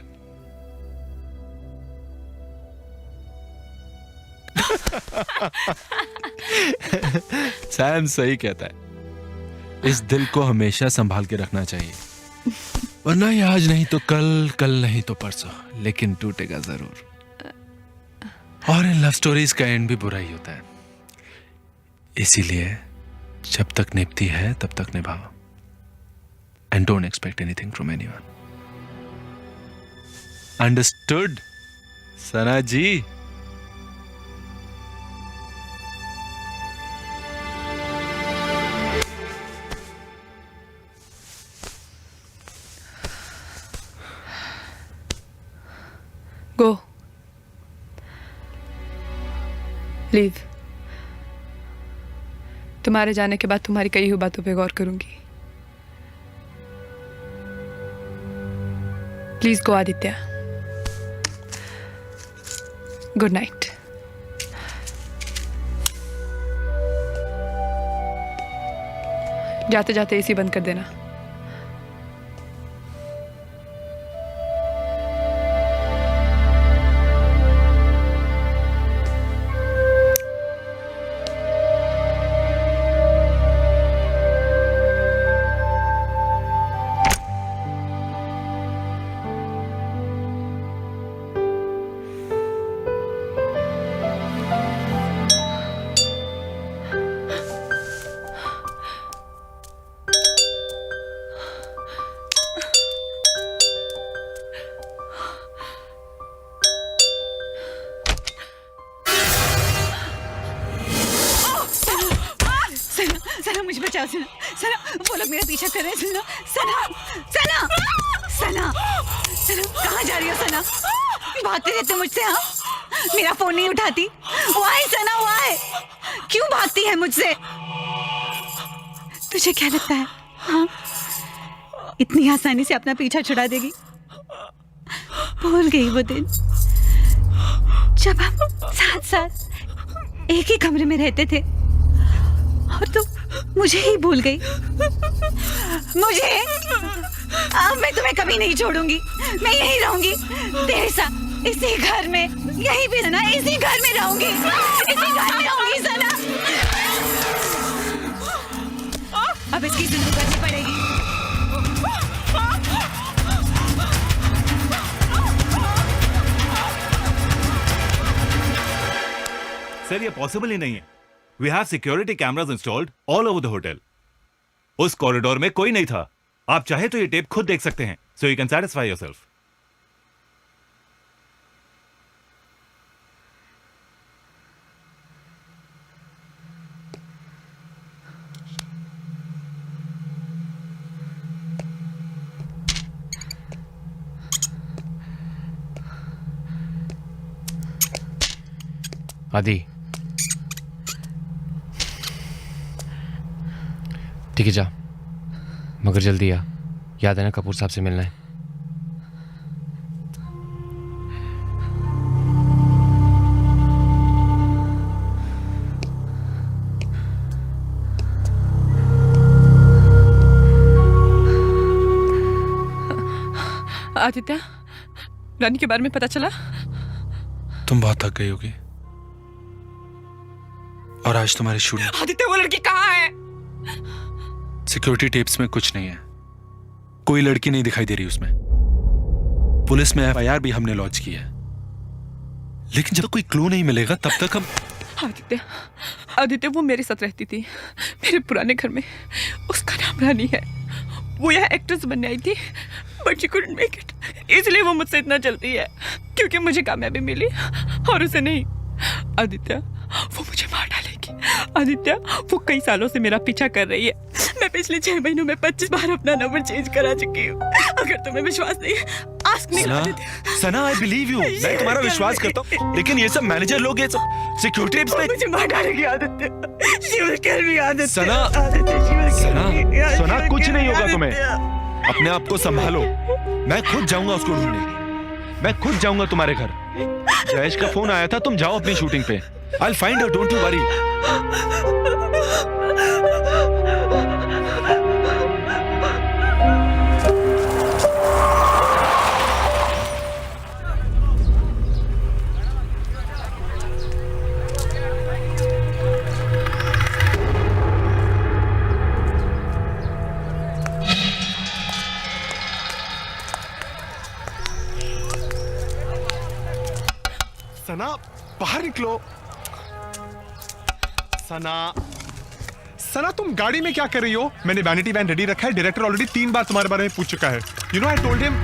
सैम सही कहता है, इस दिल को हमेशा संभाल के रखना चाहिए, वरना ये आज नहीं तो कल, कल नहीं तो परसों, लेकिन टूटेगा जरूर। और इन लव स्टोरीज का एंड भी बुरा ही होता है, इसीलिए जब तक निभती है तब तक निभाओ, and don't expect anything from anyone. Understood Sana ji? Go, leave. तुम्हारे जाने के बाद तुम्हारी कही हुई बातों पे गौर करूंगी। Please go Aditya. Good night. जाते जाते एसी बंद कर देना। मुझे बचाओ सना, सना वो लोग मेरा पीछा कर रहे हैं। सना सना सना सना सना कहाँ जा रही हो सना? भागते रहते मुझसे। हाँ मेरा फोन नहीं उठाती। वाई सना वाई, क्यों भागती है मुझसे? तुझे क्या लगता है हाँ इतनी आसानी से अपना पीछा छुड़ा देगी? भूल गई वो दिन जब हम साथ साथ एक ही कमरे में रहते थे और तू मुझे ही भूल गई। मुझे अब मैं तुम्हें कभी नहीं छोड़ूंगी, मैं यहीं रहूंगी तेरे साथ, इसी घर में, यहीं भी रहना, इसी घर में रहूंगी, इसी घर में रहूंगी सना। अब इसकी जिंदगी करनी पड़ेगी। सर ये पॉसिबल ही नहीं है। We have security cameras installed all over the hotel. उस कॉरिडोर में कोई नहीं था। आप चाहे तो ये टेप खुद देख सकते हैं, so you can satisfy yourself. आदि ठीक है जा, मगर जल्दी आ, याद है ना कपूर साहब से मिलना है। आदित्य, रानी के बारे में पता चला? तुम बहुत थक गई होगी और आज तुम्हारी शूटिंग। आदित्य वो लड़की कहाँ है? सिक्योरिटी टेप्स में कुछ नहीं है, कोई लड़की नहीं दिखाई दे रही उसमें। पुलिस में एफआईआर भी हमने लॉन्च की है, लेकिन जब तक कोई क्लू नहीं मिलेगा तब तक हम। आदित्य, आदित्य वो मेरे साथ रहती थी, मेरे पुराने घर में। उसका नाम रानी है। वो यहाँ एक्ट्रेस बनने आई थी, but she couldn't make it, इसलिए वो मुझसे इतना चलती है, क्योंकि मुझे कामयाबी मिली और उसे नहीं। आदित्य वो मुझे मार डालेगी। आदित्य, वो कई सालों से मेरा पीछा कर रही है। मैं पिछले 6 महीनों में 25 बार अपना नंबर चेंज करा चुकी हूँ। अगर तुम्हें विश्वास नहीं, ask me. Sana, I believe you, मैं तुम्हारा विश्वास करता हूँ, लेकिन ये सब मैनेजर लोग, ये सब सिक्योरिटी टिप्स पे मुझे मार डालेगी Aditya. She will kill me, Aditya. सना, सना, कुछ नहीं होगा तुम्हें। अपने आप को संभालो। मैं खुद जाऊंगा उसको ढूंढने। मैं खुद जाऊंगा तुम्हारे घर। जयेश का फोन आया था, तुम जाओ अपनी शूटिंग पे। I'll find her, don't you worry. सना, बाहर निकलो। सना, तुम गाड़ी में क्या कर रही हो? मैंने वैनिटी वैन रेडी रखा है। डायरेक्टर ऑलरेडी 3 बार तुम्हारे बारे में पूछ चुका है। You know, I told him.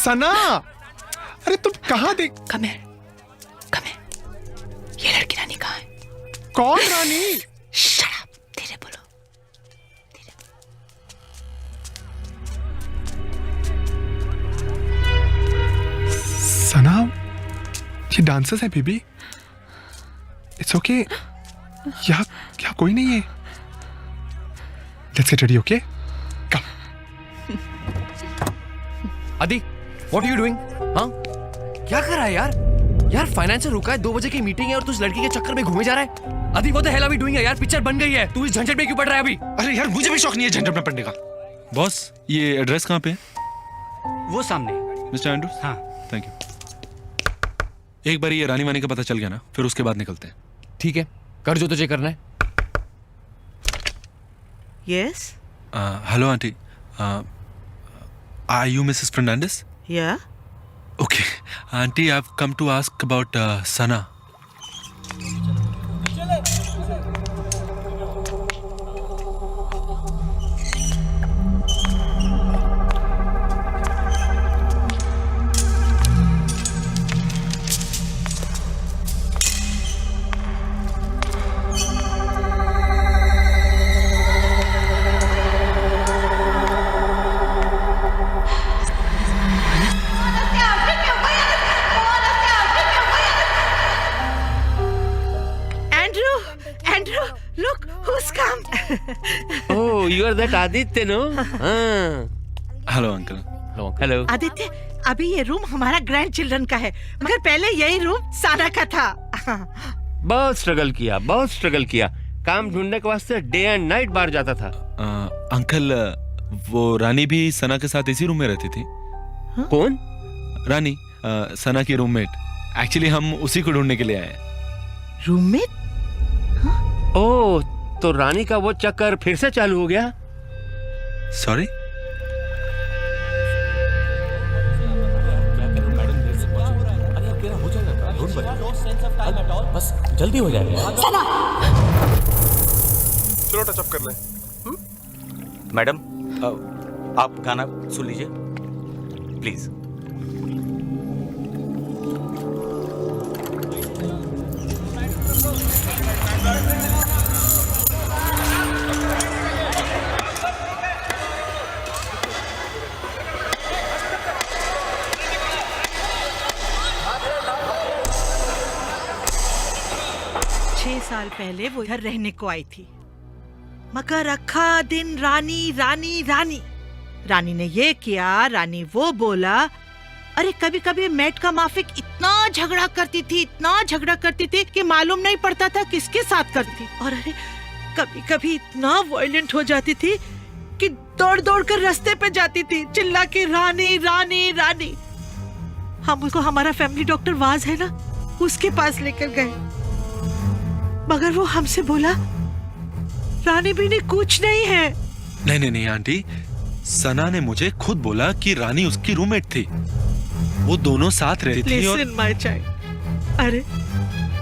Sana, अरे तुम कहाँ देख? कम है। ये लड़की रानी कहाँ है? कौन रानी? शट अप, धीरे बोलो। सना, ये डांसर्स है बेबी। It's okay. यहाँ कोई नहीं है। Let's get ready, okay? Come. Adi, what are you doing? हाँ, क्या कर रहा है यार? यार फाइनेंसर रुका है, 2 बजे की मीटिंग है और तू उस लड़की के चक्कर में घूमे जा रहा है। Adi, what the hell are we doing यार? पिक्चर बन गई है, तू इस झंझट में क्यों पड़ रहा है अभी? अरे यार, मुझे भी शौक नहीं है झंझट में पड़ने का। बॉस, ये एड्रेस कहाँ पे है? वो सामने। Mister Andrews? हाँ। Thank you. एक बार ये रानी वानी का पता चल गया ना, फिर उसके बाद निकलते हैं। ठीक है, कर जो तुझे करना है। Yes? Hello, auntie. Are you Mrs. Fernandez? Yeah. Okay, auntie, I've come to ask about Sana. Oh, you are that Aditya, no? Hello, uncle. Hello. Aditya, अभी ये रूम हमारा ग्रैंड चिल्ड्रन का है, मगर पहले यही रूम साना का था। बहुत स्ट्रगल किया। काम ढूंढने के वास्ते डे एंड नाइट बाहर जाता था। अंकल, वो रानी भी सना के साथ इसी रूम में रहती थी। कौन? रानी, सना की रूममेट। एक्चुअली हम उसी को ढूंढने के लिए आए। रूममेट? ओह, तो रानी का वो चक्कर फिर से चालू हो गया? सॉरी? बस जल्दी हो जाएगा। चलो टचअप कर लें। मैडम, आप गाना सुन लीजिए प्लीज। साल पहले वो इधर रहने को आई थी, मगर अखा दिन रानी रानी रानी रानी ने ये किया, रानी वो बोला। अरे कभी कभी मेट का माफिक इतना झगड़ा करती थी कि मालूम नहीं पड़ता था किसके साथ करती। और अरे कभी कभी इतना वायलेंट हो जाती थी कि दौड़ दौड़ कर रास्ते पे जाती थी, चिल्ला के रानी रानी रानी। हम उसको हमारा फैमिली डॉक्टर वाज है ना, उसके पास लेकर गए, मगर वो हमसे बोला रानी भी कुछ नहीं है। नहीं आंटी, सना ने मुझे खुद बोला कि रानी उसकी रूममेट थी, वो दोनों साथ रहती थी। और... Listen, my child. अरे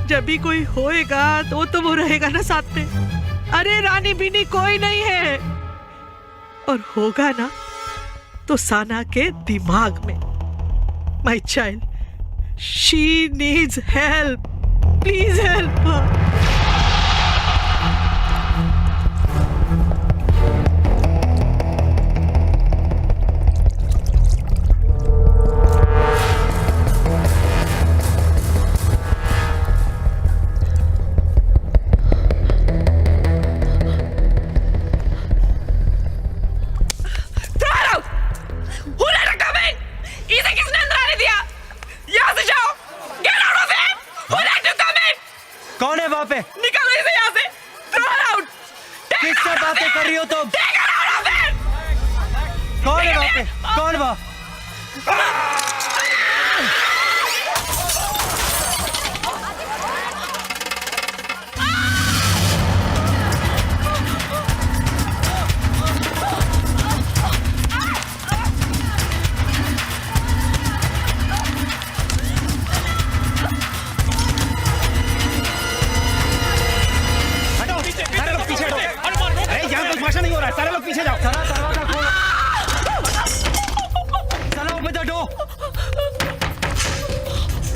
जब भी कोई होएगा तो वो रहेगा ना साथ में। अरे रानी बिनी कोई नहीं है, और होगा ना तो सना के दिमाग में। My child, she needs help. Please help कौन है वहां पे? निकलो इसे यहाँ से। Throw her out. किससे बातें कर रही हो तुम? कौन है वहां पे? कौन वहां? नहीं हो रहा है, सारे लोग पीछे जाओ। दरवाजा खोलो। चलो ओपन द डोर।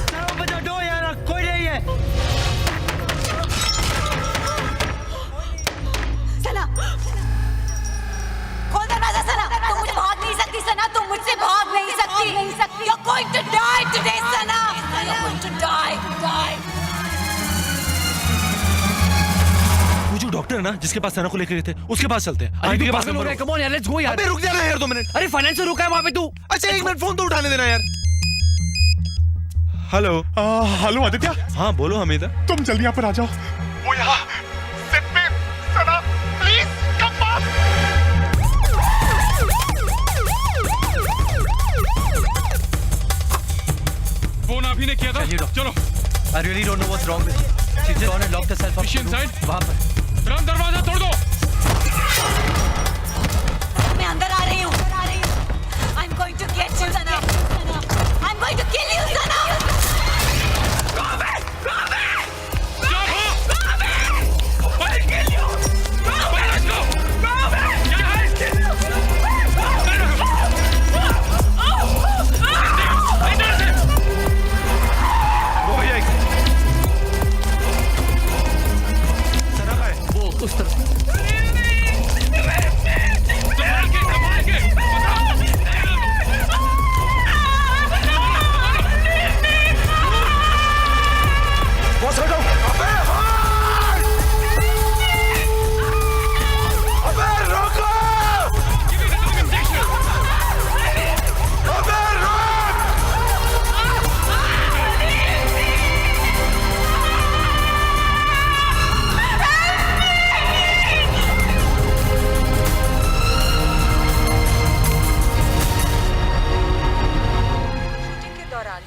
चलो ओपन द डोर यार, कोई नहीं है। सना, खोल दरवाजा सना। तुम मुझे भाग नहीं सकती सना, तुम मुझसे भाग नहीं सकती। You're going to die today Sana. You're going to die. जो डॉक्टर है ना जिसके पास सना को लेकर गए थे उसके पास चलते हैं। आईडी के पास नंबर है। कम ऑन यार, लेट्स गो यार। अबे रुक जा ना यार 2 मिनट। अरे फाइनेंस से रुका है वहां पे तू। अच्छा 1 मिनट फोन तो उठाने देना यार। Hello hello Aditya. हाँ बोलो हमीदा। तुम जल्दी यहाँ पर आ जाओ। वो यहाँ सेट पे सना प्लीज कम बैक। फोन आप ही ने किया था? चलो। I really don't know what's wrong with her. She just gone and locked herself up. Is she inside? वहां पर। तुरंत दरवाजा तोड़ दो। मैं अंदर आ रही हूँ। I'm going to get you Sana. I'm going to kill you Sana. Go away! I'll kill you! Let's go! I'll kill you! उस तरफ।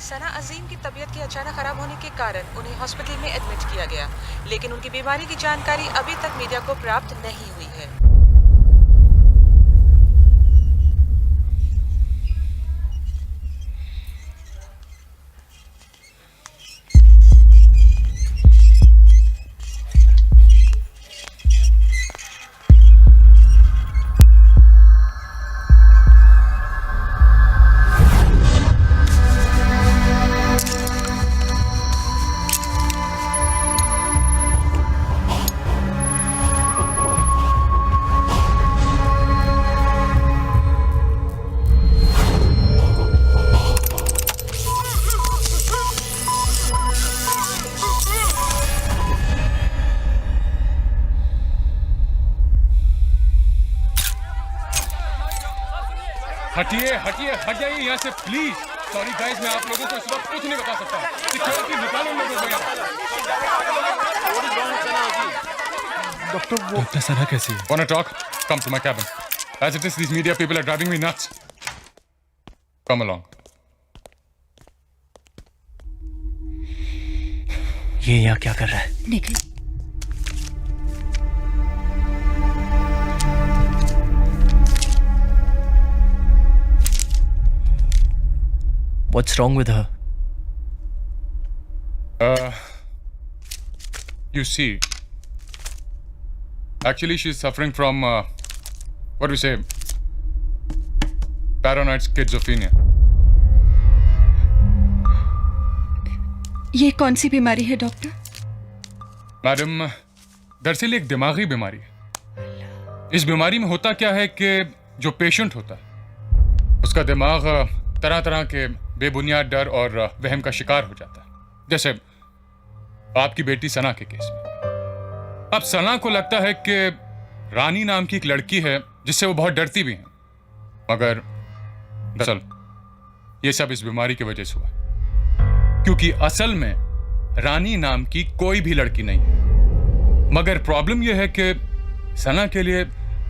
सना अजीम की तबीयत के अचानक खराब होने के कारण उन्हें हॉस्पिटल में एडमिट किया गया, लेकिन उनकी बीमारी की जानकारी अभी तक मीडिया को प्राप्त नहीं हुई है। हटिए हटिए हट जाइए यहाँ से प्लीज। सॉरी गाइस, मैं आप लोगों को इस वक्त कुछ नहीं बता सकता। सिक्योरिटी निकालो लोगों को यहाँ। डॉक्टर सना कैसी है? Wanna talk? Come to my cabin. As it is, these media people are driving me nuts. Come along. ये यहाँ क्या कर रहा है? निकल। What's wrong with her? You see, actually she's suffering from, what do we say, paranoid schizophrenia. ये कौन सी बीमारी है डॉक्टर? मैडम, दरअसल एक दिमागी बीमारी है। इस बीमारी में होता क्या है कि जो पेशेंट होता है उसका दिमाग तरह तरह के बेबुनियाद डर और वहम का शिकार हो जाता है। जैसे आपकी बेटी सना के केस में। अब सना को लगता है कि रानी नाम की एक लड़की है जिससे वो बहुत डरती भी है, मगर दरअसल ये सब इस बीमारी की वजह से हुआ, क्योंकि असल में रानी नाम की कोई भी लड़की नहीं है। मगर प्रॉब्लम यह है कि सना के लिए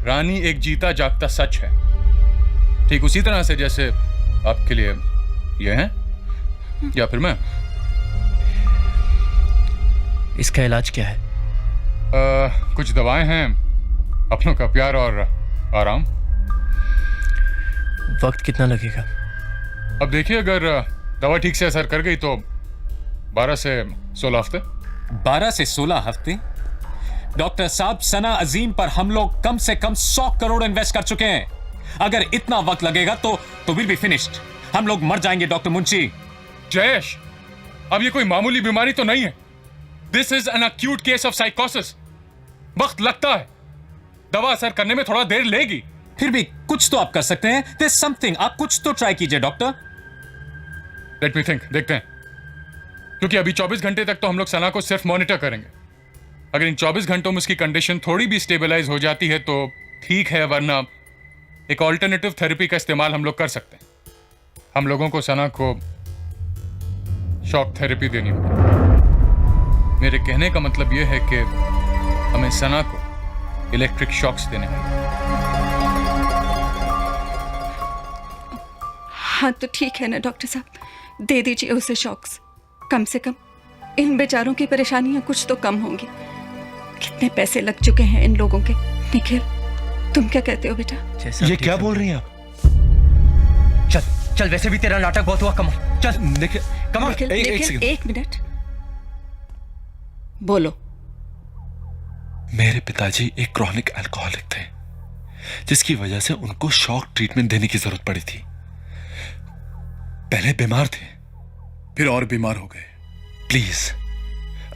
रानी एक जीता जागता सच है, ठीक उसी तरह से जैसे आपके लिए ये है या फिर मैं। इसका इलाज क्या है? कुछ दवाएं हैं, अपनों का प्यार और आराम। वक्त कितना लगेगा? अब देखिए, अगर दवा ठीक से असर कर गई तो 12 से 16 हफ्ते। 12 से 16 हफ्ते? डॉक्टर साहब, सना अजीम पर हम लोग कम से कम 100 करोड़ इन्वेस्ट कर चुके हैं। अगर इतना वक्त लगेगा तो विल बी फिनिश्ड। हम लोग मर जाएंगे डॉक्टर मुंशी। जयेश, अब ये कोई मामूली बीमारी तो नहीं है। This is an acute case of साइकोसिस। वक्त लगता है, दवा असर करने में थोड़ा देर लेगी। फिर भी कुछ तो आप कर सकते हैं। There's something, आप कुछ तो ट्राई कीजिए डॉक्टर। लेट मी थिंक, देखते हैं। क्योंकि अभी 24 घंटे तक तो हम लोग सना को सिर्फ मॉनिटर करेंगे। अगर इन 24 घंटों में उसकी कंडीशन थोड़ी भी स्टेबलाइज हो जाती है तो ठीक है, वरना एक ऑल्टरनेटिव थेरेपी का इस्तेमाल हम लोग कर सकते हैं। हम लोगों को सना को शॉक थेरेपी देनी होगी। मेरे कहने का मतलब यह है कि हमें सना को इलेक्ट्रिक शॉक्स देने होंगे। हाँ तो ठीक है ना डॉक्टर साहब, दे दीजिए उसे शॉक्स। कम से कम इन बेचारों की परेशानियां कुछ तो कम होंगी। कितने पैसे लग चुके हैं इन लोगों के। निखिल, तुम क्या कहते हो बेटा? ये क्या बोल रही हैं आप? चल चल, वैसे भी तेरा नाटक बहुत हुआ। कम चल निखिल, कम निखिल, एक मिनट बोलो। मेरे पिताजी एक क्रॉनिक अल्कोहलिक थे, जिसकी वजह से उनको शॉक ट्रीटमेंट देने की जरूरत पड़ी थी। पहले बीमार थे, फिर और बीमार हो गए। प्लीज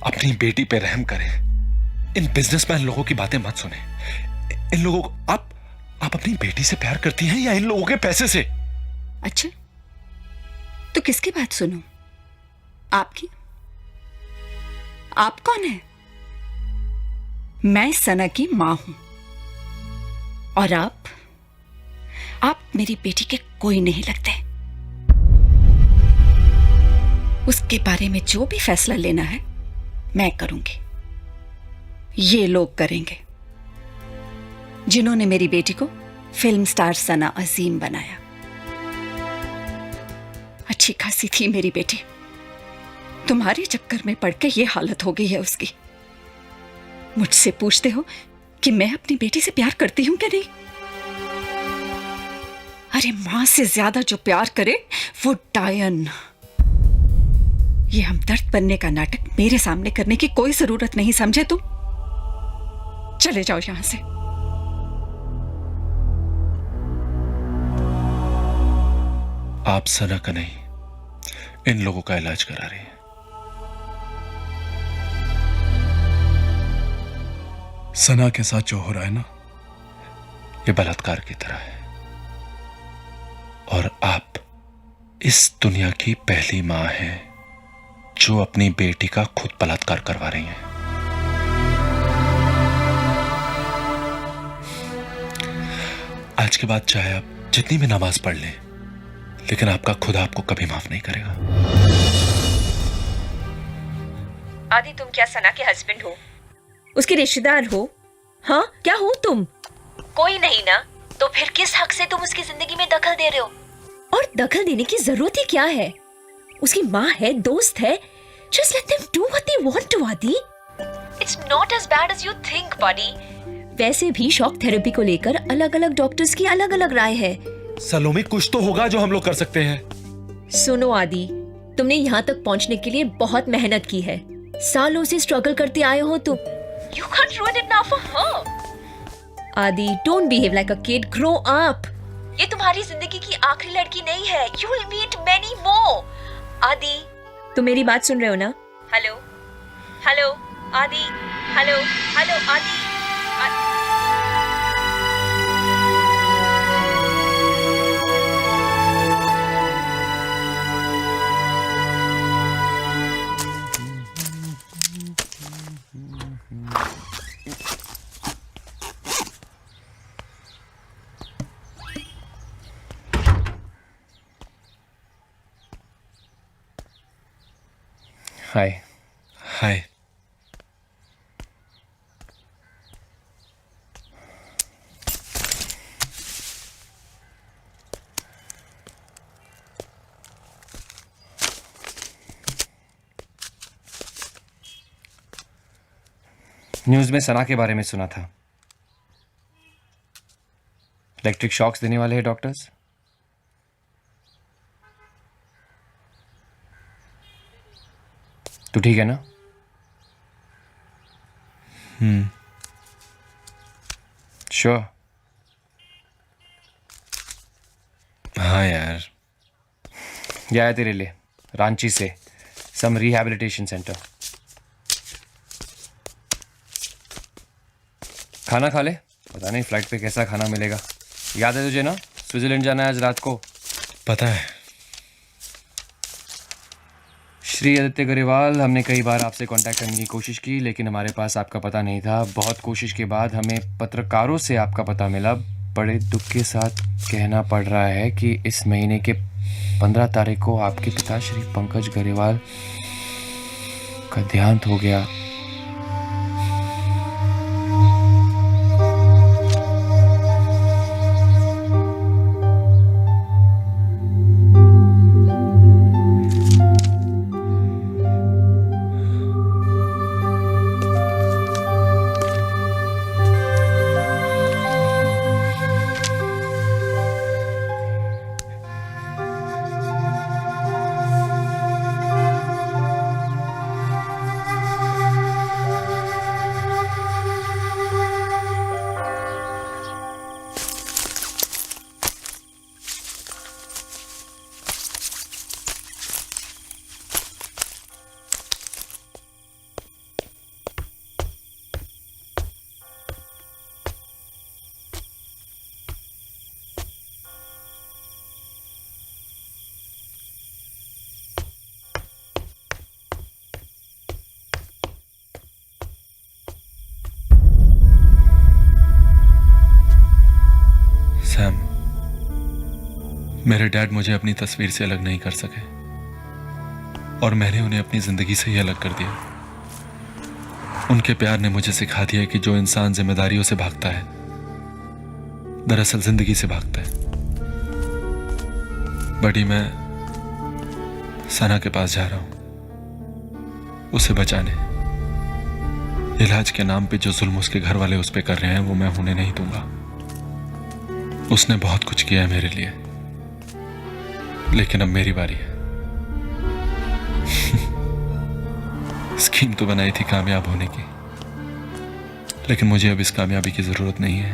अपनी बेटी पे रहम करें। इन बिजनेसमैन लोगों की बातें मत सुने। इन लोगों को आप अपनी बेटी से प्यार करती हैं या इन लोगों के पैसे से? अच्छा, तो किसकी बात सुनूं? आपकी? आप कौन है? मैं सना की मां हूं और आप मेरी बेटी के कोई नहीं लगते। उसके बारे में जो भी फैसला लेना है मैं करूंगी। ये लोग करेंगे जिन्होंने मेरी बेटी को फिल्म स्टार सना अजीम बनाया। अच्छी खासी थी मेरी बेटी, तुम्हारे चक्कर में पड़ के ये हालत हो गई है उसकी। मुझसे पूछते हो कि मैं अपनी बेटी से प्यार करती हूं क्या नहीं? अरे मां से ज्यादा जो प्यार करे वो डायन। ये हमदर्द बनने का नाटक मेरे सामने करने की कोई जरूरत नहीं, समझे तुम? चले जाओ यहां से। आप सना का नहीं, इन लोगों का इलाज करा रही हैं। सना के साथ जो हो रहा है ना, ये बलात्कार की तरह है। और आप इस दुनिया की पहली मां हैं जो अपनी बेटी का खुद बलात्कार करवा रही हैं। आज के बाद चाहे आप जितनी भी नमाज पढ़ लें, लेकिन आपका खुदा आपको कभी माफ नहीं करेगा। आदि, तुम क्या सना के हस्बैंड हो? उसके रिश्तेदार हो? हाँ, क्या हो तुम? कोई नहीं ना, तो फिर किस हक से तुम उसकी जिंदगी में दखल दे रहे हो? और दखल देने की जरूरत ही क्या है? उसकी माँ है, दोस्त है। Just let them do what they want to, आदि। It's not as bad as you think, buddy. वैसे भी शॉक थेरेपी को लेकर अलग-अलग डॉक्टर्स की अलग-अलग राय है। सलोमी, कुछ तो होगा जो हम लोग कर सकते हैं। सुनो आदि, तुमने यहाँ तक पहुँचने के लिए बहुत मेहनत की है। सालों से स्ट्रगल करते आए हो तुम। You can't ruin it now for her. आदि, don't behave like a kid. Grow up. ये तुम्हारी जिंदगी की आखिरी लड़की नहीं है। You will meet many more. आदि, तुम मेरी बात सुन रहे हो ना? हेलो, हेलो, आदि, हेलो हेलो आदि। हाय। हाय। न्यूज़ में सना के बारे में सुना था। इलेक्ट्रिक शॉक्स देने वाले हैं डॉक्टर्स। तू ठीक है ना? श्योर? हाँ यार। ये आया तेरे लिए रांची से, सम रिहैबिलिटेशन सेंटर। खाना खा ले, पता नहीं फ्लाइट पे कैसा खाना मिलेगा। याद है तुझे ना, स्विट्जरलैंड जाना है आज रात को। पता है। श्री आदित्य गरेवाल, हमने कई बार आपसे कांटेक्ट करने की कोशिश की, लेकिन हमारे पास आपका पता नहीं था। बहुत कोशिश के बाद हमें पत्रकारों से आपका पता मिला। बड़े दुख के साथ कहना पड़ रहा है कि इस महीने के 15 तारीख को आपके पिता श्री पंकज गरेवाल का देहांत हो गया। सैम, मेरे डैड मुझे अपनी तस्वीर से अलग नहीं कर सके और मैंने उन्हें अपनी जिंदगी से ही अलग कर दिया। उनके प्यार ने मुझे सिखा दिया कि जो इंसान जिम्मेदारियों से भागता है दरअसल जिंदगी से भागता है। बड़ी, मैं सना के पास जा रहा हूं उसे बचाने। इलाज के नाम पे जो जुल्म उसके घर वाले उस पे कर रहे हैं वो मैं होने नहीं दूंगा। उसने बहुत कुछ किया है मेरे लिए, लेकिन अब मेरी बारी है। स्कीम तो बनाई थी कामयाब होने की, लेकिन मुझे अब इस कामयाबी की जरूरत नहीं है।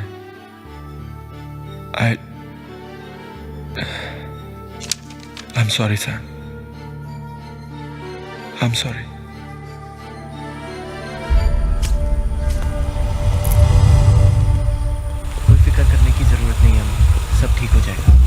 I'm sorry, Sam. I'm sorry. कोई फिक्र करने की जरूरत नहीं है, सब ठीक हो जाएगा।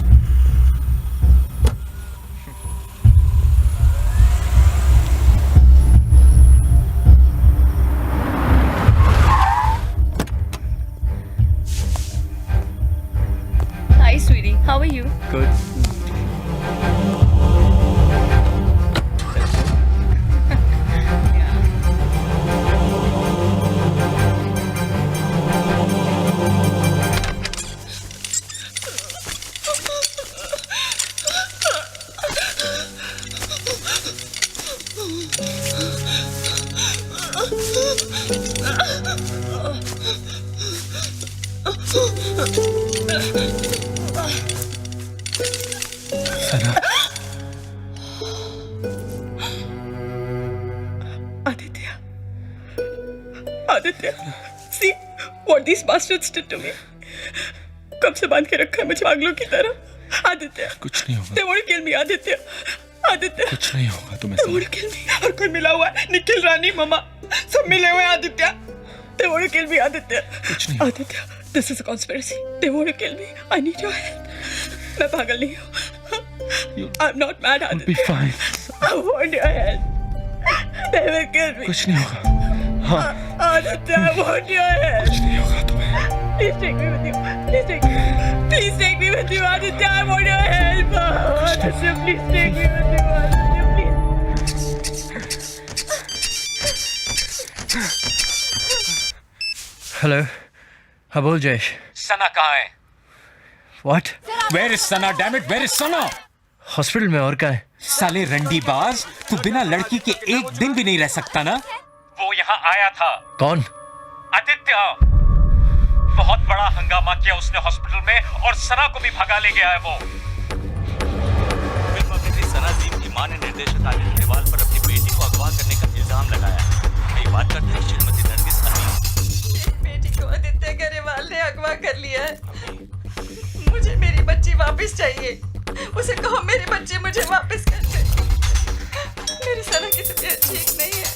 Hi, sweetie. How are you? Good. Sana, Aditya. Aditya. See what these bastards did to me. कब से बांध के रखा है मुझे पागलों की तरह। आदित्य, कुछ नहीं होगा। They want to kill me, Aditya. Aditya कुछ नहीं होगा तुम्हें सना। वोंट किल मी। हर कोई मिला हुआ है, निखिल, रानी, ममा, सब मिले हुए हैं Aditya. They want to kill me, Aditya. Aditya, this is a conspiracy. They want to kill me. I need your help. मैं पागल नहीं हूँ। I'm not mad, Aditya. Be fine. I want your help. They will kill me. कुछ नहीं होगा। हाँ। Aditya, I want your help. कुछ नहीं होगा तुम्हें। Please take me with you. Please take me. Please take me with you, Aditya. I want your help. Aditya, please take me with you, Aditya, please. Hello. हाँ बोल जयेश। सना कहाँ है? What? Where is Sana? Damn it, where is Sana? Hospital में, और क्या है? साले रंडीबाज, तू बिना लड़की के एक दिन भी नहीं रह सकता ना? वो यहाँ आया था। कौन? आदित्य। बहुत बड़ा हंगामा किया उसने हॉस्पिटल में और सना को भी भगा ले गया है वो। फिल्म अभिनेत्री सना अजीम की मां ने निर्देशक आदित्य ग्रेवाल पर अपनी बेटी को अगवा करने का इल्जाम लगाया है। ये बात करते हैं श्रीमती नरगिस अजीम। बेटी को आदित्य ग्रेवाल ने अगवा कर लिया है। मुझे मेरी बच्ची वापस चाहिए। उसे कहो मेरी बच्ची मुझे वापस कर दे। मेरी सना की तबीयत ठीक नहीं है।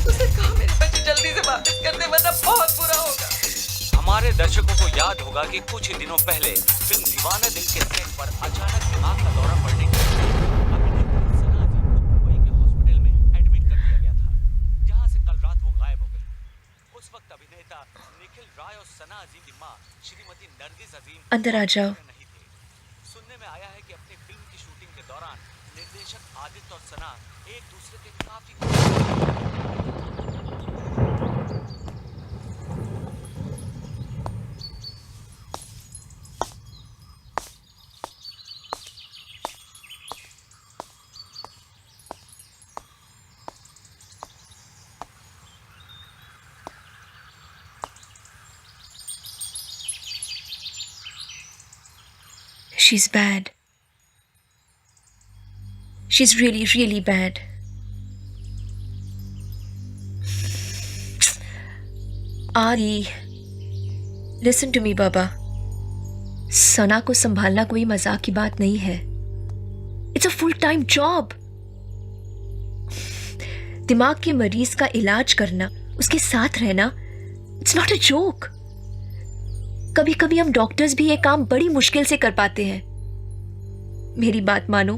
उसे कहो मेरी बच्ची जल्दी से वापस कर दे, वरना बहुत बुरा होगा। हमारे दर्शकों को याद होगा कि कुछ ही दिनों पहले फिल्म दीवाना दिल के सेट पर अचानक दिमाग का दौरा पड़ने के बाद अभिनेत्री सना अजीम को मुंबई के हॉस्पिटल में एडमिट कर दिया गया था, जहां से कल रात वो गायब हो गई। उस वक्त अभिनेता निखिल राय और सना अजीम की मां श्रीमती नरगिस अजीम अंदर आ जाओ। सुनने में आया है कि अपनी फिल्म की शूटिंग के दौरान निर्देशक आदित्य और सना एक दूसरे के काफी She's bad. She's really, really bad. Adi, listen to me, Baba. सना को संभालना कोई मजाक की बात नहीं है. It's a full-time job. दिमाग के मरीज का इलाज करना, उसके साथ रहना, it's not a joke. कभी कभी हम डॉक्टर्स भी ये काम बड़ी मुश्किल से कर पाते हैं. मेरी बात मानो,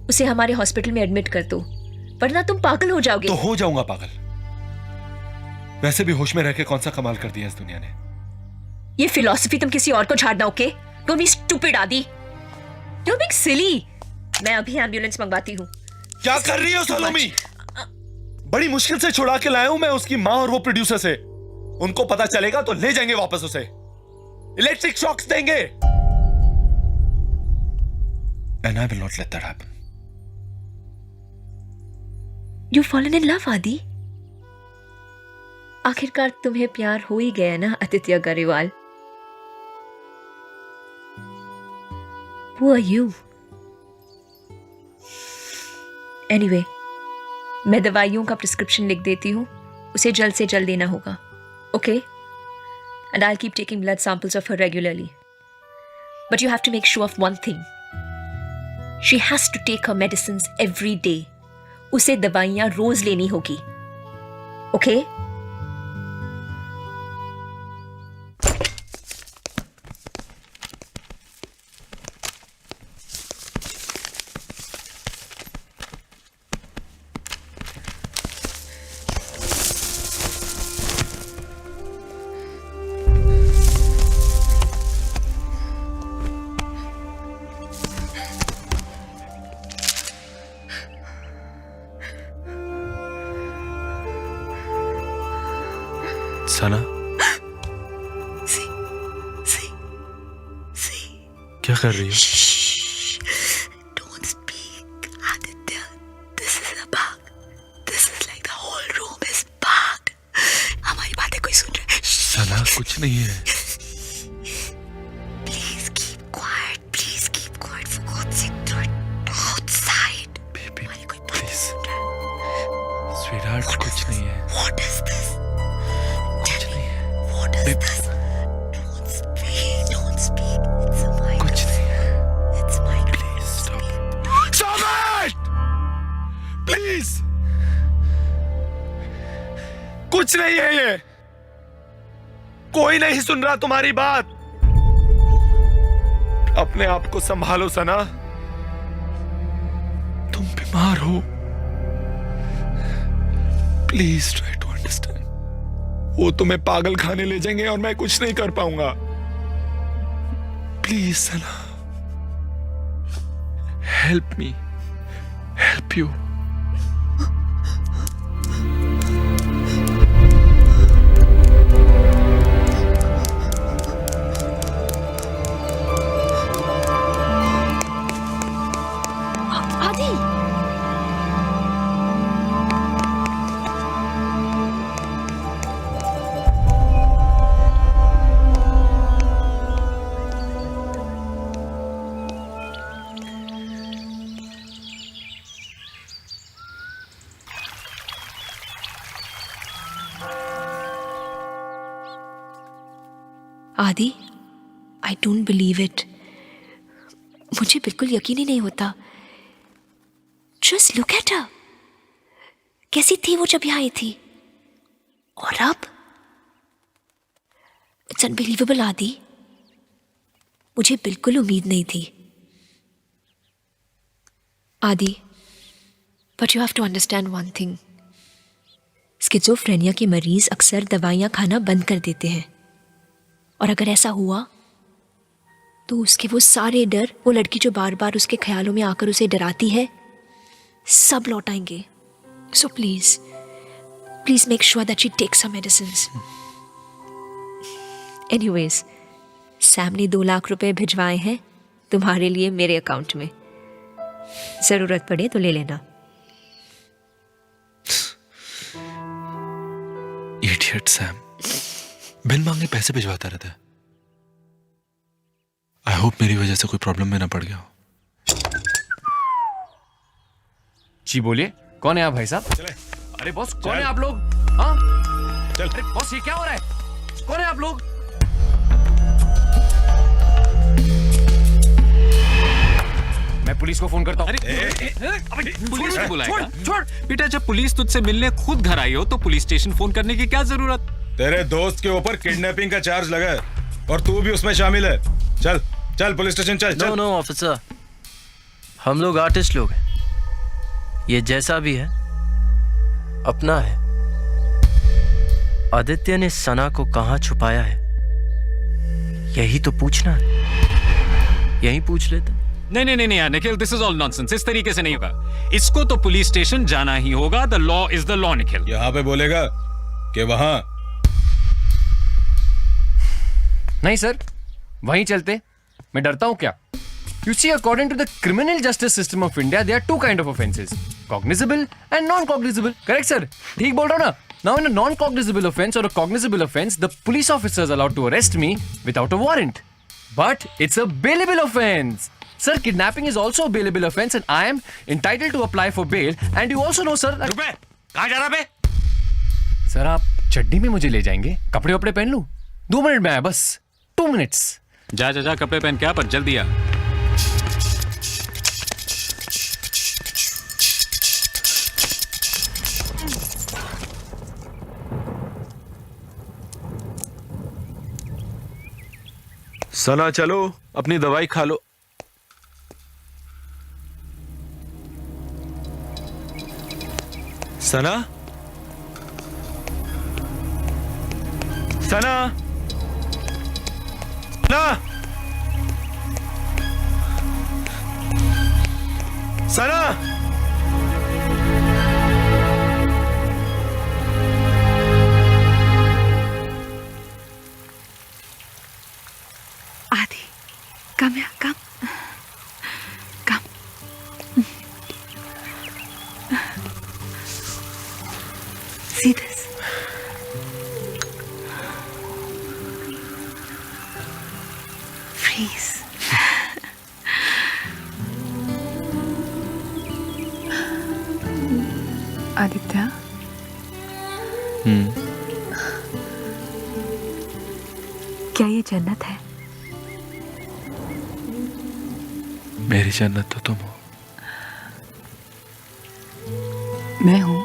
उसे हमारे हॉस्पिटल में एडमिट कर दो, वरना तुम पागल हो जाओगे. तो हो जाऊंगा पागल. वैसे भी होश में रह के कौन सा कमाल कर दिया इस दुनिया ने. ये फिलॉसफी तुम किसी और को झाड़ना, ओके? डोंट बी स्टूपिड आदि. Don't be silly. मैं अभी एम्बुलेंस मंगवाती हूँ. क्या कर रही हो सलोमी? बड़ी मुश्किल से छुड़ा के लाया हूं मैं उसकी मां और वो प्रोड्यूसर से. उनको पता चलेगा तो ले जाएंगे वापस उसे. इलेक्ट्रिक शॉक्स देंगे. And I will not let that happen. You've fallen in love, आदि. आखिरकार तुम्हें प्यार हो ही गया ना Aditya Grewal. Who are you? Anyway, मैं दवाइयों का प्रिस्क्रिप्शन लिख देती हूँ. उसे जल्द से जल्द देना होगा. Okay? And I'll keep taking blood samples of her regularly. But you have to make sure of one thing. She has to take her medicines every day. उसे दवाइयां रोज लेनी होगी. Okay? सना, क्या कर रही हो? Don't speak, Aditya. This is a bug. This is like the whole room is bugged. हमारी बातें कोई सुन रहा है? सना, कुछ नहीं है. Please keep quiet. Please keep quiet. For God's sake, do it outside. Baby, please. Sweetheart, कुछ नहीं है. What is this? What is this? Don't speak. Don't speak. It's a mic. कुछ नहीं है. It's mic. Please stop. Stop it! कुछ नहीं है ये। कोई नहीं सुन रहा तुम्हारी बात। अपने आप को संभालो सना, तुम बीमार हो। Please try to understand. वो तुम्हें पागल खाने ले जाएंगे और मैं कुछ नहीं कर पाऊंगा। Please Sana, help me, help you. आदि, आई डोंट बिलीव इट। मुझे बिल्कुल यकीन ही नहीं होता। जस्ट लुक एट हर, कैसी थी वो जब यहाँ आई थी, और अब इट्स अनबिलीवेबल आदि। मुझे बिल्कुल उम्मीद नहीं थी Adi. But you have to understand one thing, schizophrenia के मरीज अक्सर दवाइयाँ खाना बंद कर देते हैं, और अगर ऐसा हुआ तो उसके वो सारे डर, वो लड़की जो बार बार उसके ख्यालों में आकर उसे डराती है, सब लौट आएंगे। So please please make sure that she takes some medicines. Anyways, Sam ने 2 लाख रुपए भिजवाए हैं तुम्हारे लिए मेरे अकाउंट में। जरूरत पड़े तो ले लेना। इडियट सैम, बिन मांगे पैसे भिजवाता रहता है। आई होप मेरी वजह से कोई प्रॉब्लम में ना पड़ गया हो। जी बोलिए, कौन है आप भाई साहब? अरे बॉस, कौन है आप लोग? हाँ चल। अरे बॉस, ये क्या हो रहा है? कौन है आप लोग? मैं पुलिस को फोन करता हूँ। पुलिस को बुलाएगा? छोड़ बेटा, जब पुलिस तुझसे मिलने खुद घर आई हो तो पुलिस स्टेशन फोन करने की क्या जरूरत? तेरे दोस्त के ऊपर किडनैपिंग का चार्ज लगा है और तू भी उसमें शामिल है। चल चल पुलिस स्टेशन चल। नो नो ऑफिसर, हम लोग आर्टिस्ट लोग हैं। ये जैसा भी है अपना है। आदित्य ने सना को कहाँ छुपाया है, यही तो पूछना है। यही पूछ लेते। नहीं नहीं नहीं यार Nikhil, this is all nonsense. इस तरीके से नहीं होगा। इसको तो पुलिस स्टेशन जाना ही होगा। The law is the law Nikhil. यहाँ पे बोलेगा कि वहां नहीं सर, वहीं चलते। मैं डरता हूं क्या? You see, according to the criminal justice system of India, there are 2 kind of offenses: cognizable and non-cognizable. Correct, sir? ठीक बोल रहा हूं ना? Now, in a non-cognizable offense or a cognizable offense, the police officer is allowed to arrest me without a warrant. But it's a bailable offense. Sir, kidnapping is also a bailable offense, and I am entitled to apply for bail. And you also know, sir. रुक बे, कहाँ जा रहा बे? सर, आप चड्डी में मुझे ले जाएंगे? कपड़े वपड़े पहन लूं? 2 मिनट में आया बस। 2 मिनट्स। जा जा जा, कपड़े पहन के आ, पर जल्दी आ। सना चलो, अपनी दवाई खा लो। सना, सना, सना, सना। Adi, come here, come. Come. See this? Freeze. Aditya, क्या ये जन्नत है? मेरी जन्नत तो तुम हो। मैं हूं।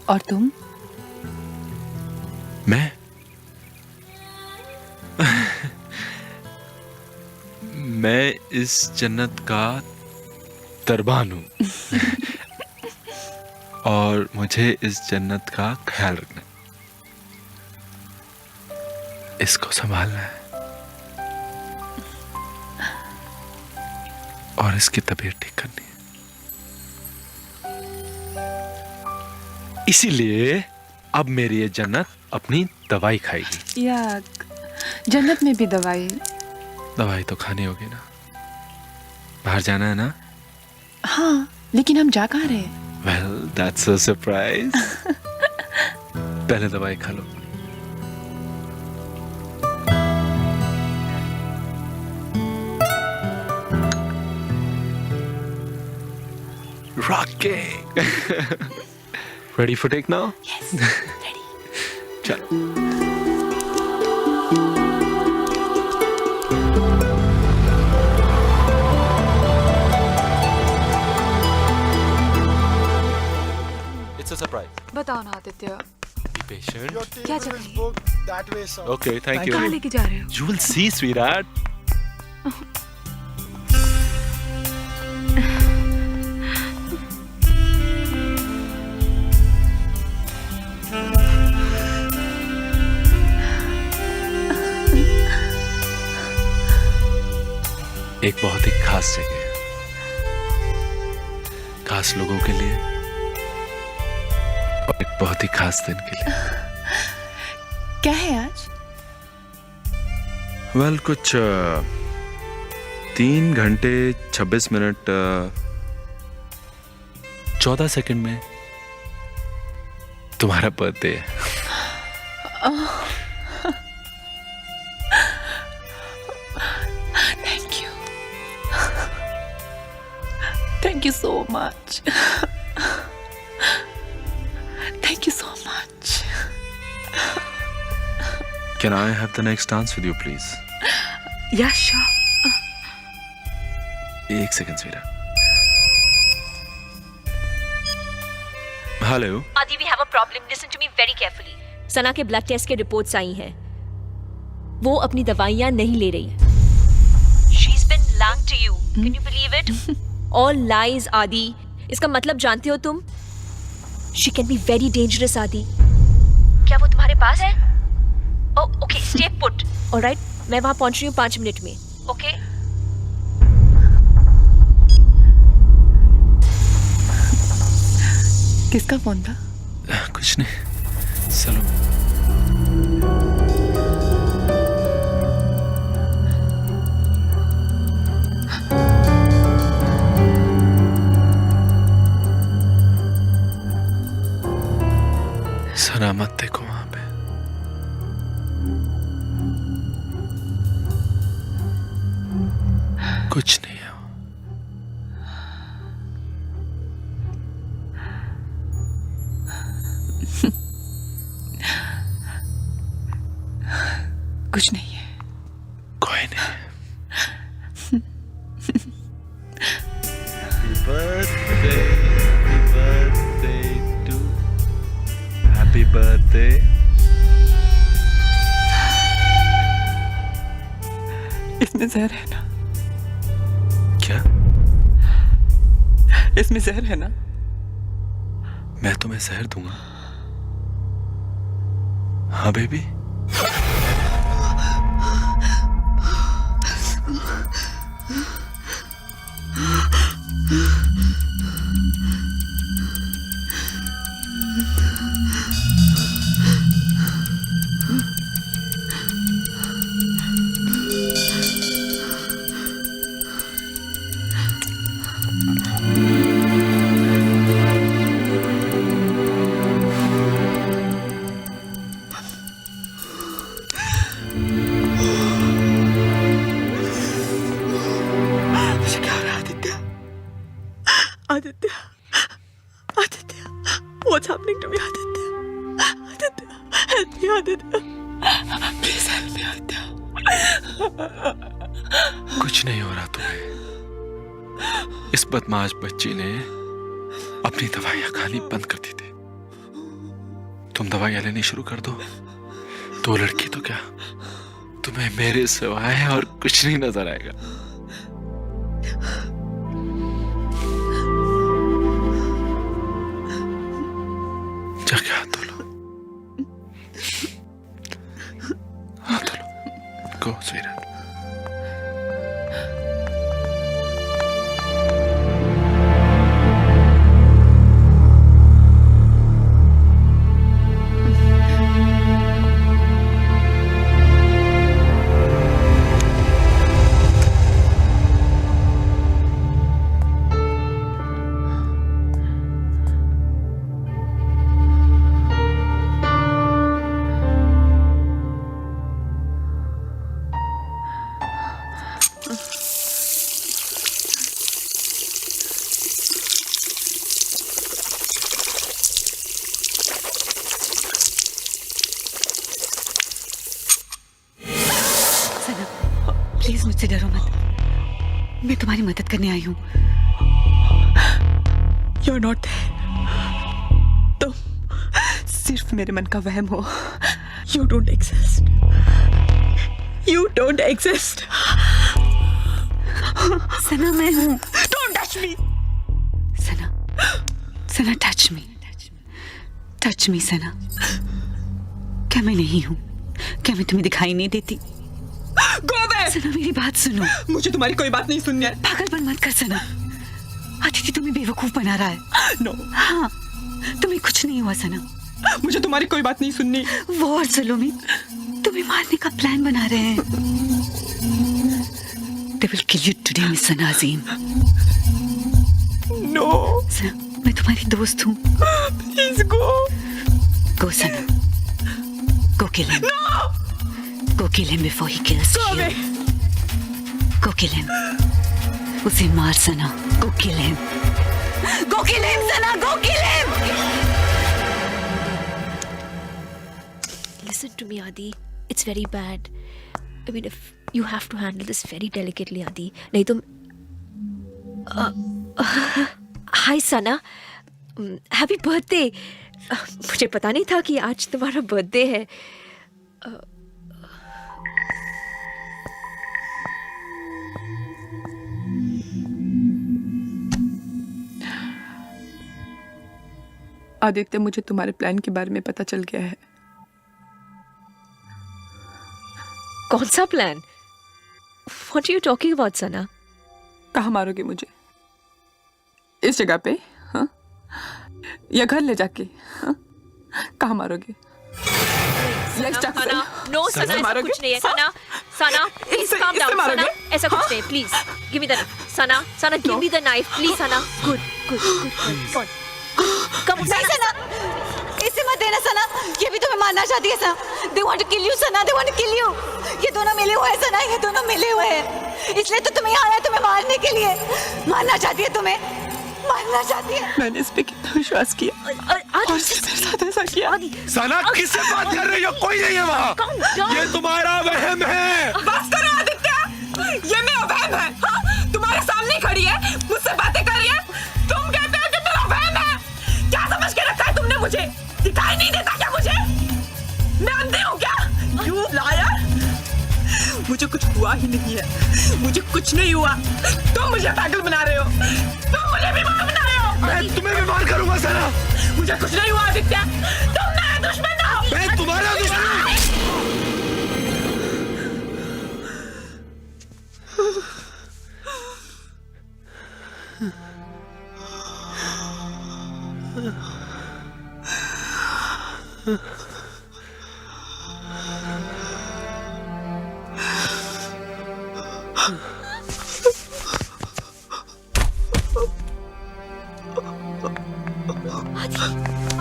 और तुम? मैं मैं इस जन्नत का दरबान हूं और मुझे इस जन्नत का ख्याल रखना है, इसको संभालना है और इसकी तबीयत ठीक करनी है। इसीलिए अब मेरी ये जन्नत अपनी दवाई खाएगी। याक, जन्नत में भी दवाई? दवाई तो खानी होगी ना, बाहर जाना है ना। हाँ, लेकिन हम जा कहाँ रहे? Well, that's a surprise. पहले दवाई खा लो। Rocking. Ready for take now? Yes, ready. चलो। It's a surprise. बताओ ना आदित्य, Be patient. क्या चल रही है? Okay, thank you. कहाँ लेके जा रहे हो? You will see, sweetheart. एक बहुत ही खास जगह है, खास लोगों के लिए और एक बहुत ही खास दिन के लिए। क्या है आज? वेल, कुछ 3 घंटे 26 मिनट 14 सेकंड में तुम्हारा बर्थडे है। Thank you so much. Thank you so much. Can I have the next dance with you, please? Yeah, sure. एक सेकंड स्वीरा। हेलो आदि, we have a problem. Listen to me very carefully. सना के ब्लड टेस्ट के रिपोर्ट्स आई हैं। वो अपनी दवाइयां नहीं ले रही है। She's been lying to you. Can you believe it? All lies, आदि। इसका मतलब जानते हो तुम? She can be very dangerous, आदि। क्या वो तुम्हारे पास है? Oh, okay, stay put. All right, मैं वहां पहुंच रही हूँ 5 मिनट में। Okay? किसका फोन था? कुछ नहीं, चलो। सना मत देखो वहां पे। कुछ नहीं है। कुछ नहीं है। कोई नहीं। Happy birthday. इसमें जहर है ना? क्या? इसमें जहर है ना? मैं तुम्हें जहर दूंगा? हाँ baby. Aditya, Aditya, what's happening to me, Aditya? Aditya, help me, Aditya. Please help me, Aditya. कुछ नहीं हो रहा तुम्हें। इस बदमाश बच्ची ने अपनी दवाइयां खानी बंद कर दी थी। तुम दवाइयाँ लेनी शुरू कर दो तो लड़की तो क्या, तुम्हें मेरे सिवाय और कुछ नहीं नजर आएगा। जाके हाथ धो लो, हाथ धो लो, गो स्वीटहार्ट। प्लीज मुझसे डरो मत, मैं तुम्हारी मदद करने आई हूँ। You're not there. तुम सिर्फ मेरे मन का वहम हो। You don't exist. You don't exist. सना मैं हूँ। Don't touch me. Sana, Sana touch me, touch me Sana. क्या मैं नहीं हूँ? क्या मैं तुम्हें दिखाई नहीं देती? Go away. सना मेरी बात सुनो। मुझे तुम्हारी कोई बात नहीं सुननी है। पागलपन मत कर सना। अदिति तुम्हें बेवकूफ बना रहा है। No. हाँ, तुम्हें कुछ नहीं हुआ सना। मुझे तुम्हारी कोई बात नहीं सुननी। वो और सलोमी तुम्हें मारने का प्लान बना रहे हैं। They will kill you today, Miss Sana Azim. No. सना, मैं तुम्हारी दोस्त हूँ। Please go. Go Sana, go kill him. No. Go kill him before he kills Go you. away. Go kill him. उसे मार सना। Go kill him. Go kill him, Sana. Go kill him. Listen to me, Adi. It's very bad. I mean, if you have to handle this very delicately, Adi. नहीं तो Hi, Sana. Happy birthday. मुझे पता नहीं था कि आज तुम्हारा बर्थडे है। आदित्य, मुझे तुम्हारे प्लान के बारे में पता चल गया है। कौन सा plan? What are you talking about, Sana? कहाँ मारोगे मुझे? इस जगह पे? हाँ? या घर ले जाके? हाँ? कहाँ मारोगे? सना, no, सना, ऐसा कुछ नहीं है। सना, सना, please calm down. सना, ऐसा कुछ नहीं है, please. Give me the knife. Sana, Sana, give me the knife, please, Sana. Good, good, good, good. Come on, नहीं सना, इसे मत देना सना। ये भी तुम्हें मारना चाहती है सना। They want to kill you Sana, they want to kill you. ये दोनों मिले हुए हैं सना, ये दोनों मिले हुए हैं। इसलिए तो तुम्हें आया है, तुम्हें मारने के लिए। मारना चाहती है तुम्हें, मारना चाहती है। मैंने इस पे कितना विश्वास किया और मेरे साथ ऐसा किया। सना, किससे बात कर रही हो? कोई नहीं है वहाँ। ये तुम्हारा वहम है। बस करो आदित्य, ये मेरा वहम है। हाँ? तुम्हारे सामने खड़ी है, मुझसे बातें कर रही है। तुम कहते हो कि मेरा वहम है। क्या समझ के रखा है तुमने मुझे? दिखाई नहीं देता क्या मुझे? मैं अंधी हूँ क्या? You liar! मुझे कुछ हुआ ही नहीं है। मुझे कुछ नहीं हुआ। तुम मुझे पागल बना रहे हो। तुम मुझे बीमार बना रहे हो। मैं तुम्हें बीमार करूंगा सना। मुझे कुछ नहीं हुआ आदित्य। तुम मेरा दुश्मन हो। मैं तुम्हारा दुश्मन।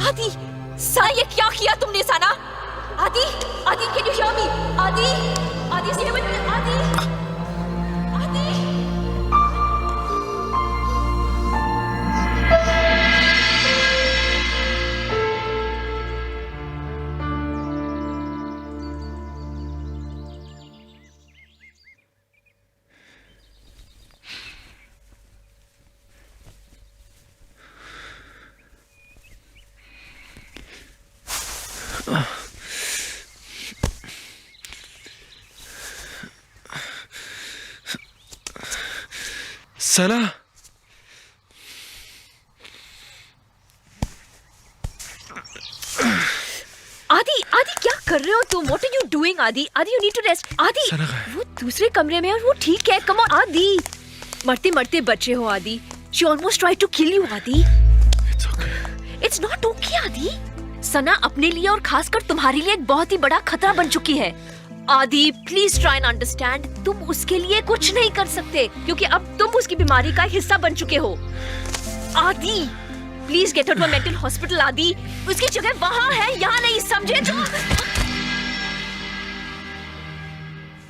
आदि, सना, ये क्या किया तुमने सना? आदि, आदि, can you hear me? आदि, आदि, stay with me. आदि, आदि. सना, आदि आदि क्या कर रहे हो तुम? What are you doing आदि? आदि you need to rest. आदि वो दूसरे कमरे में है और वो ठीक है. Come on आदि. मरते मरते बचे हो आदि. She almost tried to kill you आदि. It's okay. It's not okay आदि. सना अपने लिए और खासकर तुम्हारे लिए एक बहुत ही बड़ा खतरा बन चुकी है. आदि प्लीज ट्राई एंड अंडरस्टैंड. तुम उसके लिए कुछ नहीं कर सकते क्योंकि अब तुम उसकी बीमारी का हिस्सा बन चुके हो. Adi please get out to mental hospital. Adi उसकी जगह वहाँ है, यहाँ नहीं, समझे?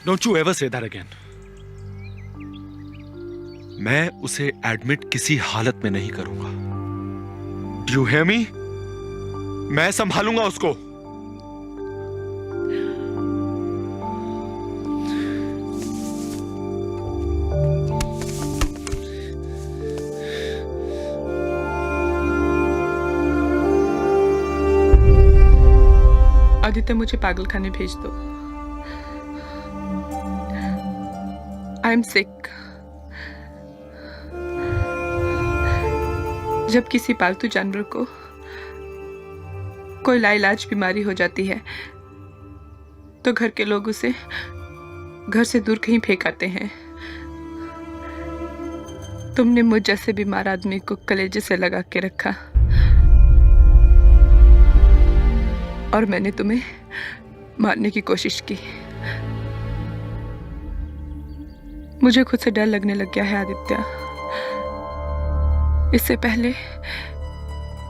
Don't you ever say that again. मैं उसे एडमिट किसी हालत में नहीं करूंगा. Do you hear me? मैं संभालूंगा उसको. आदित्य मुझे पागल खाने भेज दो. I am sick. जब किसी पालतू जानवर को कोई लाइलाज बीमारी हो जाती है तो घर के लोग उसे घर से दूर कहीं फेंक आते हैं. तुमने मुझ जैसे बीमार आदमी को कलेजे से लगा के रखा और मैंने तुम्हें मारने की कोशिश की. मुझे खुद से डर लगने लग गया है आदित्य. इससे पहले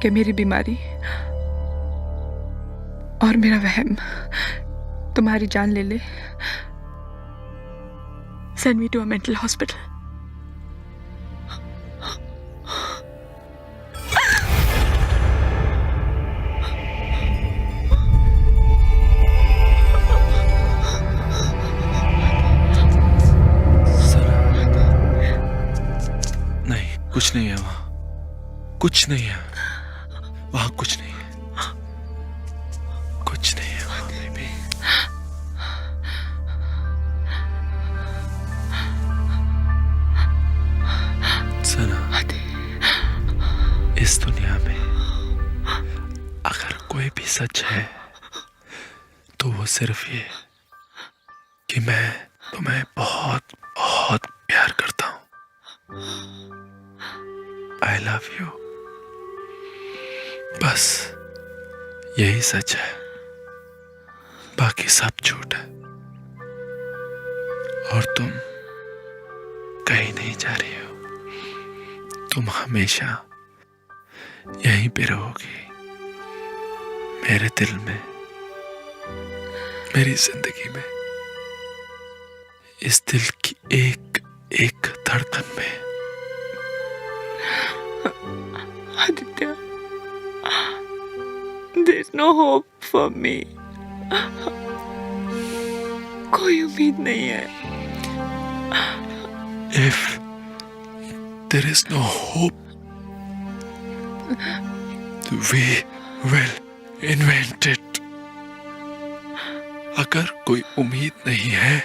कि मेरी बीमारी और मेरा वहम तुम्हारी जान ले ले, send me to a mental hospital. कुछ नहीं है वहां. कुछ नहीं है वहां. कुछ नहीं है. कुछ नहीं है वहां बेबी. सना, इस दुनिया में अगर कोई भी सच है तो वो सिर्फ ये कि मैं तुम्हें बहुत बहुत प्यार करता हूं. I love you. बस यही सच है. बाकी सब झूठ है. और तुम कहीं नहीं जा रही हो. तुम हमेशा यहीं पे रहोगी, मेरे दिल में, मेरी जिंदगी में, इस दिल की एक एक धड़कन में. Aditya, there's no hope for me. कोई उम्मीद नहीं है. If there is no hope, we will invent it. अगर कोई उम्मीद नहीं है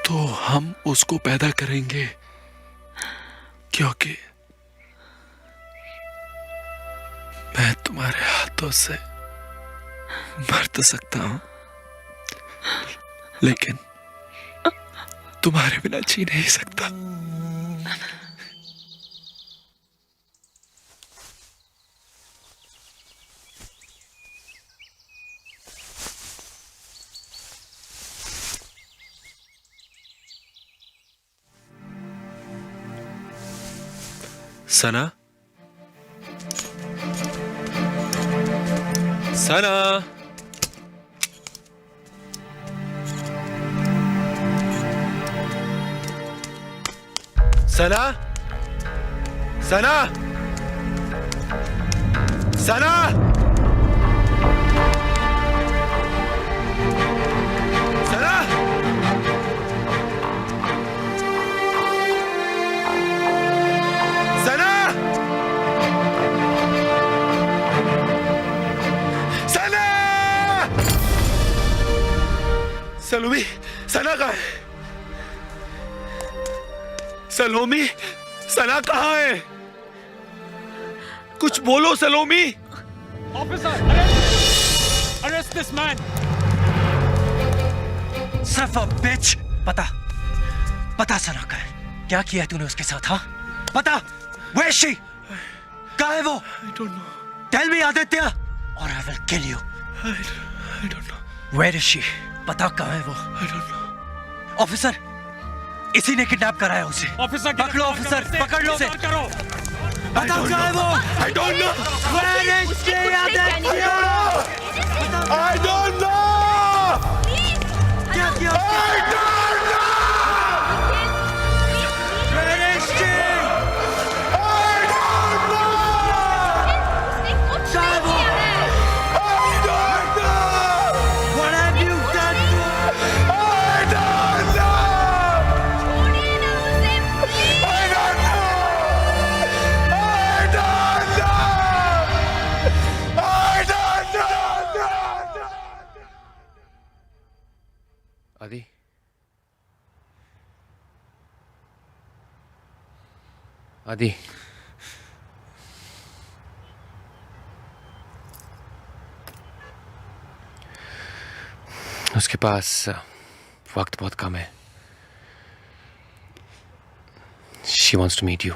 तो हम उसको पैदा करेंगे, क्योंकि मैं तुम्हारे हाथों से मर तो सकता हूं लेकिन तुम्हारे बिना जी नहीं सकता. सना, सना, सना, सना, सना, सना. सना, सलोमी, सना कहाँ है? सलोमी, सना कहाँ है? कुछ बोलो Salomi. Officer, arrest this man. सफा बिच। पता सना का है। क्या किया तूने उसके साथ? हाँ पता। Where is she? कहाँ है वो? I don't know. Tell me Aditya or I will kill you. I don't know. Where is she? पता कहाँ है वो? I don't know. ऑफिसर, इसी ने किडनैप कराया उसे। ऑफिसर पकड़ो ऑफिसर, पकड़ लो उसे। करो। पता कहाँ है वो? I don't know. Where is she Aditya? I don't know. क्या किया? I don't know. आदि, आदि, उसके पास वक्त बहुत कम है। She wants to meet you.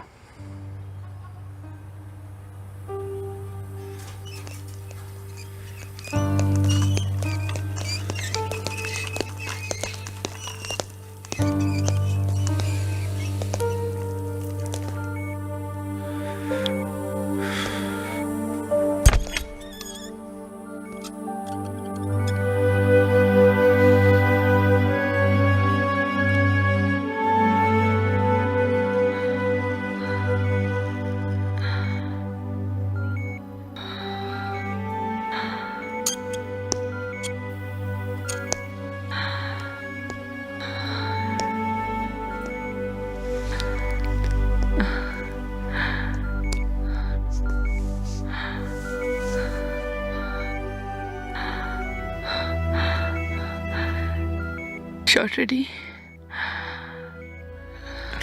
Shot ready?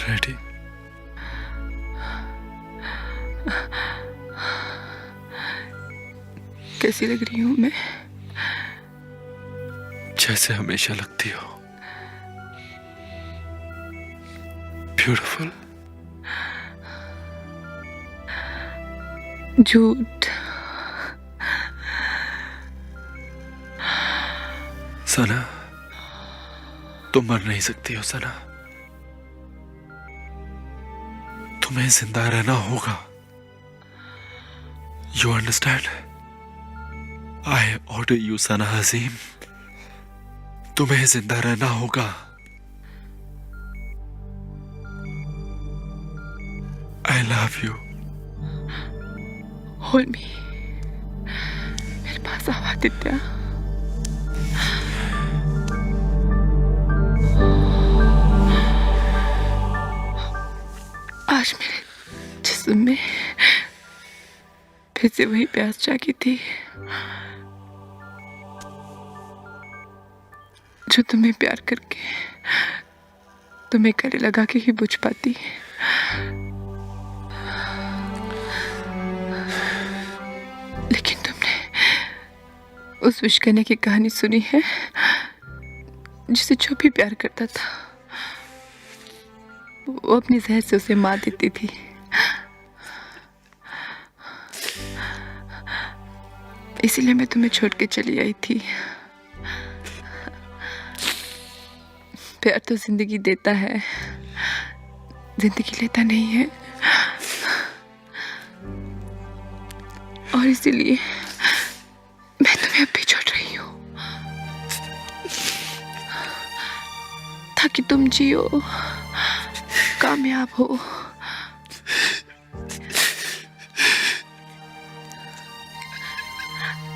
Ready. कैसी लग रही हूँ मैं? जैसे हमेशा लगती हो। ब्यूटीफुल। झूठ। सना, तुम मर नहीं सकती हो सना। तुम्हें जिंदा रहना होगा। You understand? I order you, सना हजीम। तुम्हें जिंदा रहना होगा। I love you. Hold me. मेरे पास आओ आदित्य। आज मेरे जिस्म में फिर से वही प्यास जागी थी जो तुम्हें प्यार करके तुम्हें गले लगा के ही बुझ पाती। लेकिन तुमने उस विश करने की कहानी सुनी है जिसे जो भी प्यार करता था वो अपनी जहर से उसे मार देती थी। इसीलिए मैं तुम्हें छोड़ के चली आई थी। प्यार तो जिंदगी देता है, जिंदगी लेता नहीं है। और इसीलिए मैं तुम्हें अब भी छोड़ रही हूँ ताकि तुम जियो, कामयाब हो।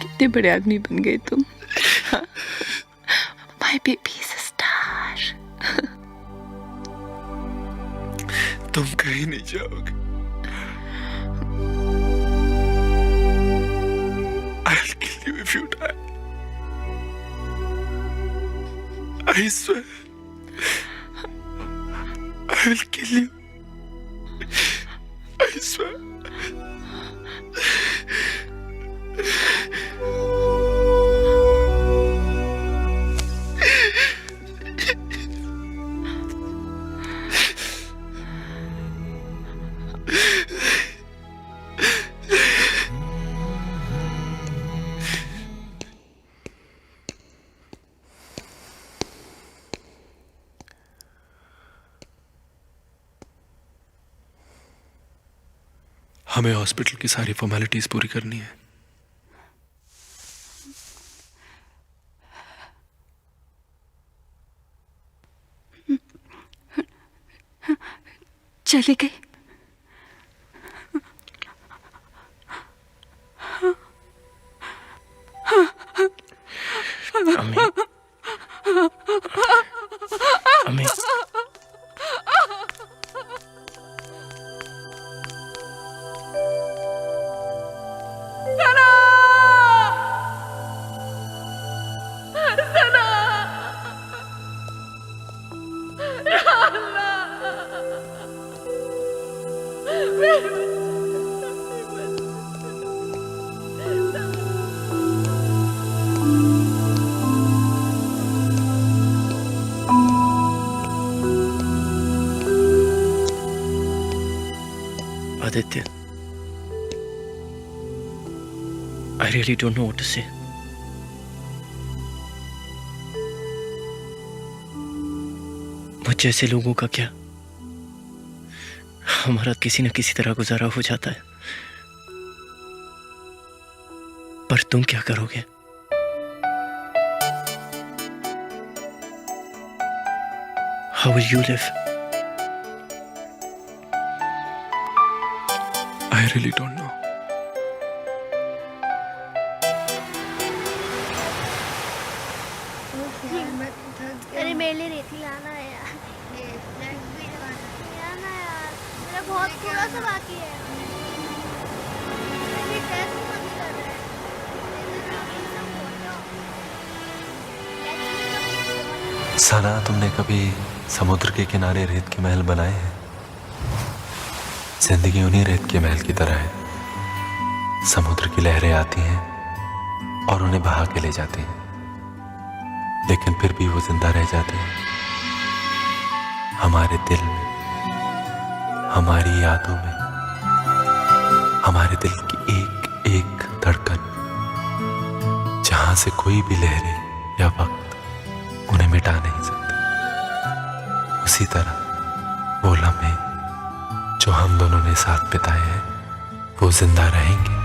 कितने बड़े आदमी बन गए तुम। My baby is a star. तुम कहीं नहीं जाओगे। I'll kill you if you die. I swear, I will kill you. I swear. हमें हॉस्पिटल की सारी फॉर्मेलिटीज पूरी करनी है। चली गई। अम्मी, अम्मी, Aditya, I really don't know what to say. मुझ जैसे लोगों का क्या, हमारा किसी न किसी तरह गुजारा हो जाता है, पर तुम क्या करोगे? How will you live? I really don't know. अरे मेरे लिए रेती लाना है यार। लाना यार, मेरा बहुत थोड़ा सा बाकी है। मेरी टेस्ट बंद कर रहा है। सना, तुमने कभी समुद्र के किनारे रेत के महल बनाए हैं? जिंदगी उन्हीं रेत के महल की तरह है। समुद्र की लहरें आती हैं और उन्हें बहा के ले जाती हैं, लेकिन फिर भी वो जिंदा रह जाते हैं हमारे दिल में, हमारी यादों में, हमारे दिल की एक एक धड़कन, जहां से कोई भी लहरें या वक्त उन्हें मिटा नहीं सकते। उसी तरह वो लम्हे जो हम दोनों ने साथ बिताए हैं, वो जिंदा रहेंगे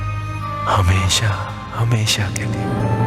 हमेशा हमेशा के लिए।